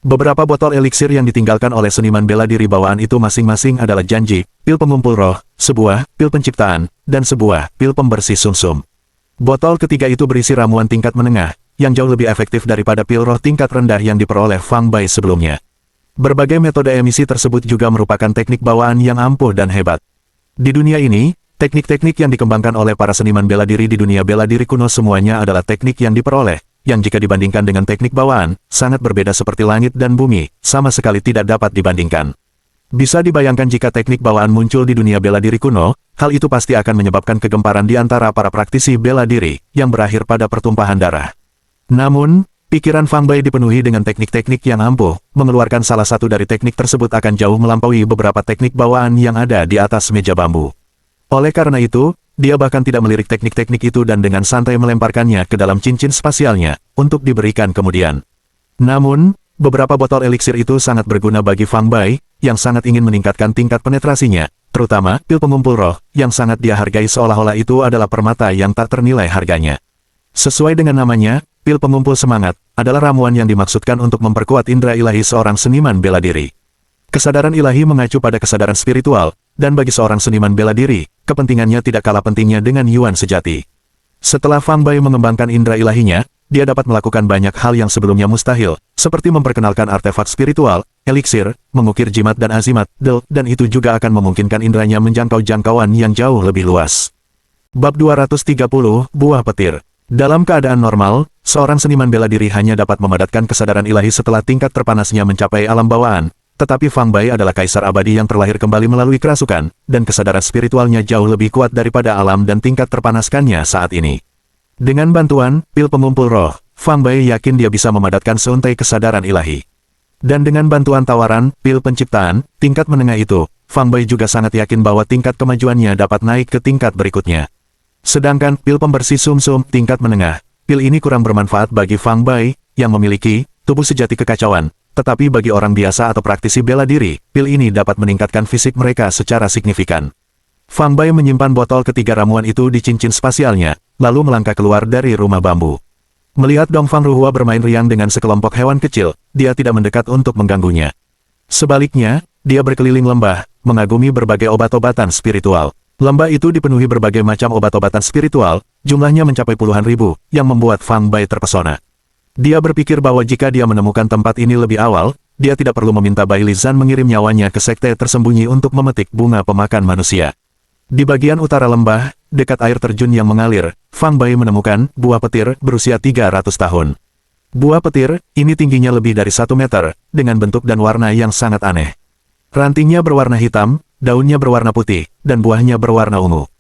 Beberapa botol eliksir yang ditinggalkan oleh seniman bela diri bawaan itu masing-masing adalah janji, pil pengumpul roh, sebuah pil penciptaan, dan sebuah pil pembersih sumsum. Botol ketiga itu berisi ramuan tingkat menengah, yang jauh lebih efektif daripada pil roh tingkat rendah yang diperoleh Fang Bai sebelumnya. Berbagai metode emisi tersebut juga merupakan teknik bawaan yang ampuh dan hebat. Di dunia ini, teknik-teknik yang dikembangkan oleh para seniman bela diri di dunia bela diri kuno semuanya adalah teknik yang diperoleh yang jika dibandingkan dengan teknik bawaan, sangat berbeda seperti langit dan bumi, sama sekali tidak dapat dibandingkan. Bisa dibayangkan jika teknik bawaan muncul di dunia bela diri kuno, hal itu pasti akan menyebabkan kegemparan di antara para praktisi bela diri, yang berakhir pada pertumpahan darah. Namun, pikiran Fang Bai dipenuhi dengan teknik-teknik yang ampuh, mengeluarkan salah satu dari teknik tersebut akan jauh melampaui beberapa teknik bawaan yang ada di atas meja bambu. Oleh karena itu, dia bahkan tidak melirik teknik-teknik itu dan dengan santai melemparkannya ke dalam cincin spasialnya, untuk diberikan kemudian. Namun, beberapa botol eliksir itu sangat berguna bagi Fang Bai, yang sangat ingin meningkatkan tingkat penetrasinya, terutama pil pengumpul roh, yang sangat dia hargai seolah-olah itu adalah permata yang tak ternilai harganya. Sesuai dengan namanya, pil pengumpul semangat, adalah ramuan yang dimaksudkan untuk memperkuat indera ilahi seorang seniman bela diri. Kesadaran ilahi mengacu pada kesadaran spiritual, dan bagi seorang seniman bela diri, kepentingannya tidak kalah pentingnya dengan Yuan sejati. Setelah Fang Bai mengembangkan indera ilahinya, dia dapat melakukan banyak hal yang sebelumnya mustahil, seperti memperkenalkan artefak spiritual, eliksir, mengukir jimat dan azimat, dan itu juga akan memungkinkan inderanya menjangkau jangkauan yang jauh lebih luas. Bab 230, Buah Petir. Dalam keadaan normal, seorang seniman bela diri hanya dapat memadatkan kesadaran ilahi setelah tingkat terpanasnya mencapai alam bawaan. Tetapi Fang Bai adalah kaisar abadi yang terlahir kembali melalui kerasukan, dan kesadaran spiritualnya jauh lebih kuat daripada alam dan tingkat terpanaskannya saat ini. Dengan bantuan pil pengumpul roh, Fang Bai yakin dia bisa memadatkan seuntai kesadaran ilahi. Dan dengan bantuan tawaran pil penciptaan, tingkat menengah itu, Fang Bai juga sangat yakin bahwa tingkat kemajuannya dapat naik ke tingkat berikutnya. Sedangkan pil pembersih sumsum tingkat menengah, pil ini kurang bermanfaat bagi Fang Bai, yang memiliki tubuh sejati kekacauan. Tetapi bagi orang biasa atau praktisi bela diri, pil ini dapat meningkatkan fisik mereka secara signifikan. Fang Bai menyimpan botol ketiga ramuan itu di cincin spasialnya, lalu melangkah keluar dari rumah bambu. Melihat Dongfang Ruhua bermain riang dengan sekelompok hewan kecil, dia tidak mendekat untuk mengganggunya. Sebaliknya, dia berkeliling lembah, mengagumi berbagai obat-obatan spiritual. Lembah itu dipenuhi berbagai macam obat-obatan spiritual, jumlahnya mencapai puluhan ribu, yang membuat Fang Bai terpesona. Dia berpikir bahwa jika dia menemukan tempat ini lebih awal, dia tidak perlu meminta Bai Lizan mengirim nyawanya ke sekte tersembunyi untuk memetik bunga pemakan manusia. Di bagian utara lembah, dekat air terjun yang mengalir, Fang Bai menemukan buah petir berusia 300 tahun. Buah petir, ini tingginya lebih dari 1 meter, dengan bentuk dan warna yang sangat aneh. Rantingnya berwarna hitam, daunnya berwarna putih, dan buahnya berwarna ungu.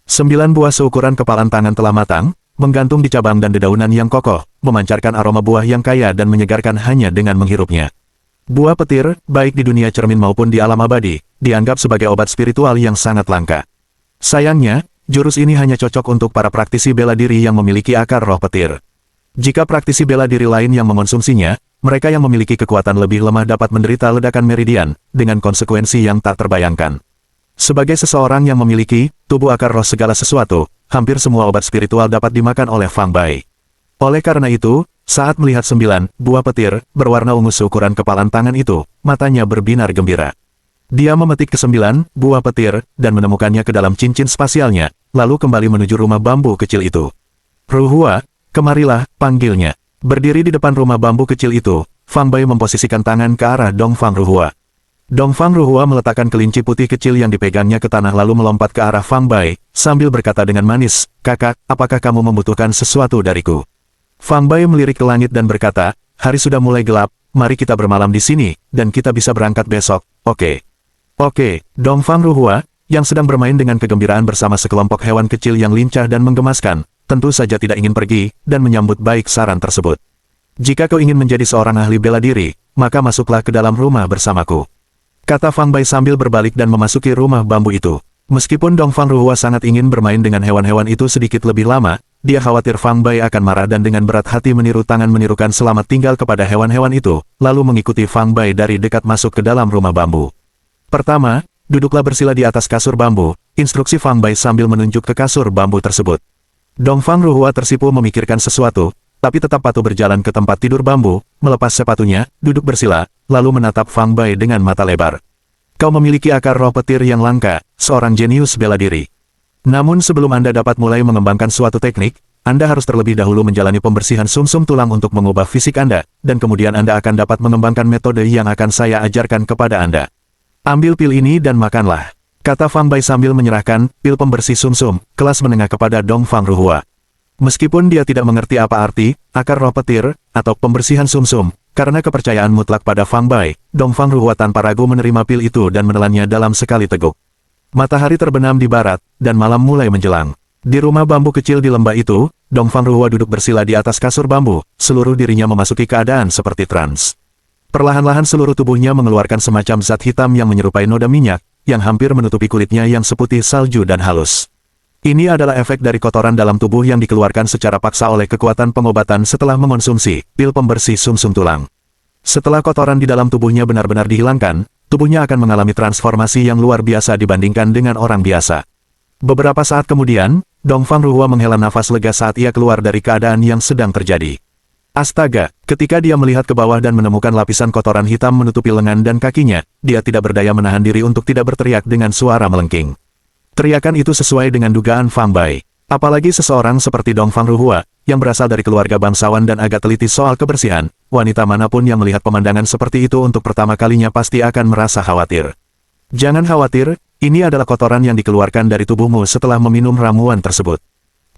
9 buah seukuran kepalan tangan telah matang, menggantung di cabang dan dedaunan yang kokoh, memancarkan aroma buah yang kaya dan menyegarkan hanya dengan menghirupnya. Buah petir, baik di dunia cermin maupun di alam abadi, dianggap sebagai obat spiritual yang sangat langka. Sayangnya, jurus ini hanya cocok untuk para praktisi bela diri yang memiliki akar roh petir. Jika praktisi bela diri lain yang mengonsumsinya, mereka yang memiliki kekuatan lebih lemah dapat menderita ledakan meridian, dengan konsekuensi yang tak terbayangkan. Sebagai seseorang yang memiliki tubuh akar roh segala sesuatu, hampir semua obat spiritual dapat dimakan oleh Fang Bai. Oleh karena itu, saat melihat 9 buah petir berwarna ungu seukuran kepalan tangan itu, matanya berbinar gembira. Dia memetik ke-9 buah petir dan menemukannya ke dalam cincin spasialnya, lalu kembali menuju rumah bambu kecil itu. Ruhua, kemarilah, panggilnya. Berdiri di depan rumah bambu kecil itu, Fang Bai memposisikan tangan ke arah Dongfang Ruhua. Dongfang Ruhua meletakkan kelinci putih kecil yang dipegangnya ke tanah lalu melompat ke arah Fang Bai, sambil berkata dengan manis, "Kakak, apakah kamu membutuhkan sesuatu dariku?" Fang Bai melirik ke langit dan berkata, "Hari sudah mulai gelap, mari kita bermalam di sini, dan kita bisa berangkat besok, oke?" "Oke." Dongfang Ruhua, yang sedang bermain dengan kegembiraan bersama sekelompok hewan kecil yang lincah dan menggemaskan, tentu saja tidak ingin pergi, dan menyambut baik saran tersebut. "Jika kau ingin menjadi seorang ahli bela diri, maka masuklah ke dalam rumah bersamaku," kata Fang Bai sambil berbalik dan memasuki rumah bambu itu. Meskipun Dongfang Ruhua sangat ingin bermain dengan hewan-hewan itu sedikit lebih lama, dia khawatir Fang Bai akan marah dan dengan berat hati meniru tangan menirukan selamat tinggal kepada hewan-hewan itu, lalu mengikuti Fang Bai dari dekat masuk ke dalam rumah bambu. "Pertama, duduklah bersila di atas kasur bambu," instruksi Fang Bai sambil menunjuk ke kasur bambu tersebut. Dongfang Ruhua tersipu memikirkan sesuatu, tapi tetap patuh berjalan ke tempat tidur bambu, melepas sepatunya, duduk bersila, lalu menatap Fang Bai dengan mata lebar. "Kau memiliki akar roh petir yang langka, seorang jenius bela diri. Namun sebelum Anda dapat mulai mengembangkan suatu teknik, Anda harus terlebih dahulu menjalani pembersihan sumsum tulang untuk mengubah fisik Anda, dan kemudian Anda akan dapat mengembangkan metode yang akan saya ajarkan kepada Anda. Ambil pil ini dan makanlah," kata Fang Bai sambil menyerahkan pil pembersih sumsum, kelas menengah kepada Dongfang Ruhua. Meskipun dia tidak mengerti apa arti akar roh petir atau pembersihan sumsum, karena kepercayaan mutlak pada Fang Bai, Dongfang Ruhua tanpa ragu menerima pil itu dan menelannya dalam sekali teguk. Matahari terbenam di barat, dan malam mulai menjelang. Di rumah bambu kecil di lembah itu, Dongfang Ruhua duduk bersila di atas kasur bambu, seluruh dirinya memasuki keadaan seperti trans. Perlahan-lahan seluruh tubuhnya mengeluarkan semacam zat hitam yang menyerupai noda minyak, yang hampir menutupi kulitnya yang seputih salju dan halus. Ini adalah efek dari kotoran dalam tubuh yang dikeluarkan secara paksa oleh kekuatan pengobatan setelah mengonsumsi pil pembersih sumsum tulang. Setelah kotoran di dalam tubuhnya benar-benar dihilangkan, tubuhnya akan mengalami transformasi yang luar biasa dibandingkan dengan orang biasa. Beberapa saat kemudian, Dongfang Ruhua menghela nafas lega saat ia keluar dari keadaan yang sedang terjadi. Astaga, ketika dia melihat ke bawah dan menemukan lapisan kotoran hitam menutupi lengan dan kakinya, dia tidak berdaya menahan diri untuk tidak berteriak dengan suara melengking. Teriakan itu sesuai dengan dugaan Fang Bai. Apalagi seseorang seperti Dongfang Ruhua, yang berasal dari keluarga bangsawan dan agak teliti soal kebersihan, wanita manapun yang melihat pemandangan seperti itu untuk pertama kalinya pasti akan merasa khawatir. Jangan khawatir, ini adalah kotoran yang dikeluarkan dari tubuhmu setelah meminum ramuan tersebut.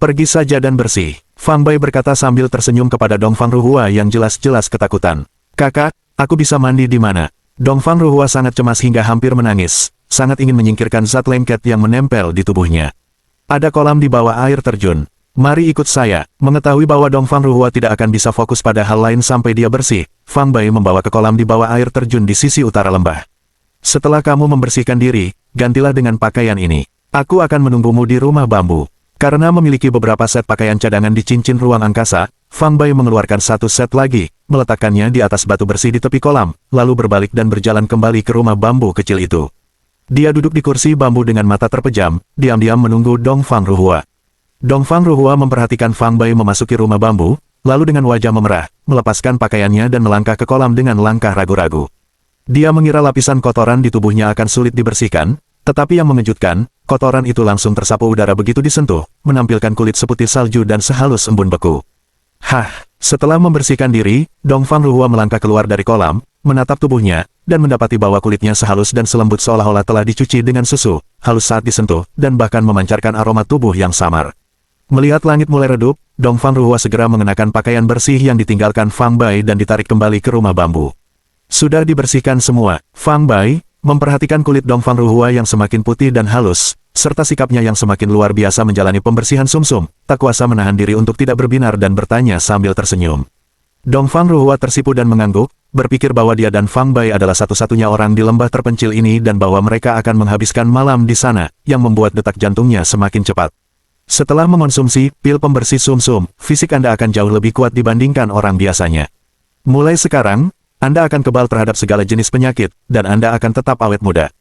Pergi saja dan bersih, Fang Bai berkata sambil tersenyum kepada Dongfang Ruhua yang jelas-jelas ketakutan. Kakak, aku bisa mandi di mana? Dongfang Ruhua sangat cemas hingga hampir menangis. Sangat ingin menyingkirkan zat lengket yang menempel di tubuhnya. Ada kolam di bawah air terjun. Mari ikut saya. Mengetahui bahwa Dongfang Ruhua tidak akan bisa fokus pada hal lain sampai dia bersih, Fang Bai membawa ke kolam di bawah air terjun di sisi utara lembah. Setelah kamu membersihkan diri, gantilah dengan pakaian ini. Aku akan menunggumu di rumah bambu. Karena memiliki beberapa set pakaian cadangan di cincin ruang angkasa, Fang Bai mengeluarkan satu set lagi, meletakkannya di atas batu bersih di tepi kolam, lalu berbalik dan berjalan kembali ke rumah bambu kecil itu. Dia duduk di kursi bambu dengan mata terpejam, diam-diam menunggu Dongfang Ruhua. Dongfang Ruhua memperhatikan Fang Bai memasuki rumah bambu, lalu dengan wajah memerah, melepaskan pakaiannya dan melangkah ke kolam dengan langkah ragu-ragu. Dia mengira lapisan kotoran di tubuhnya akan sulit dibersihkan, tetapi yang mengejutkan, kotoran itu langsung tersapu udara begitu disentuh, menampilkan kulit seputih salju dan sehalus embun beku. Setelah membersihkan diri, Dongfang Ruhua melangkah keluar dari kolam, menatap tubuhnya, dan mendapati bahwa kulitnya sehalus dan selembut seolah-olah telah dicuci dengan susu, halus saat disentuh, dan bahkan memancarkan aroma tubuh yang samar. Melihat langit mulai redup, Dongfang Ruhua segera mengenakan pakaian bersih yang ditinggalkan Fang Bai dan ditarik kembali ke rumah bambu. Sudah dibersihkan semua, Fang Bai memperhatikan kulit Dongfang Ruhua yang semakin putih dan halus, serta sikapnya yang semakin luar biasa menjalani pembersihan sumsum, tak kuasa menahan diri untuk tidak berbinar dan bertanya sambil tersenyum. Dongfang Ruhua tersipu dan mengangguk, berpikir bahwa dia dan Fang Bai adalah satu-satunya orang di lembah terpencil ini dan bahwa mereka akan menghabiskan malam di sana, yang membuat detak jantungnya semakin cepat. Setelah mengonsumsi pil pembersih sumsum, fisik Anda akan jauh lebih kuat dibandingkan orang biasanya. Mulai sekarang, Anda akan kebal terhadap segala jenis penyakit, dan Anda akan tetap awet muda.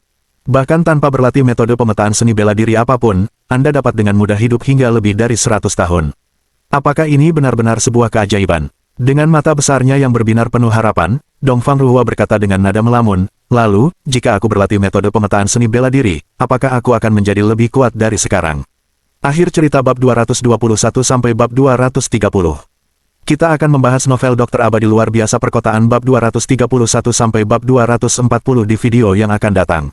Bahkan tanpa berlatih metode pemetaan seni bela diri apapun, Anda dapat dengan mudah hidup hingga lebih dari 100 tahun. Apakah ini benar-benar sebuah keajaiban? Dengan mata besarnya yang berbinar penuh harapan, Dongfang Ruhua berkata dengan nada melamun, lalu, jika aku berlatih metode pemetaan seni bela diri, apakah aku akan menjadi lebih kuat dari sekarang? Akhir cerita bab 221 sampai bab 230. Kita akan membahas novel Dokter Abadi Luar Biasa Perkotaan bab 231 sampai bab 240 di video yang akan datang.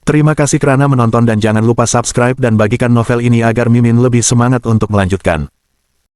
Terima kasih kerana menonton dan jangan lupa subscribe dan bagikan novel ini agar Mimin lebih semangat untuk melanjutkan.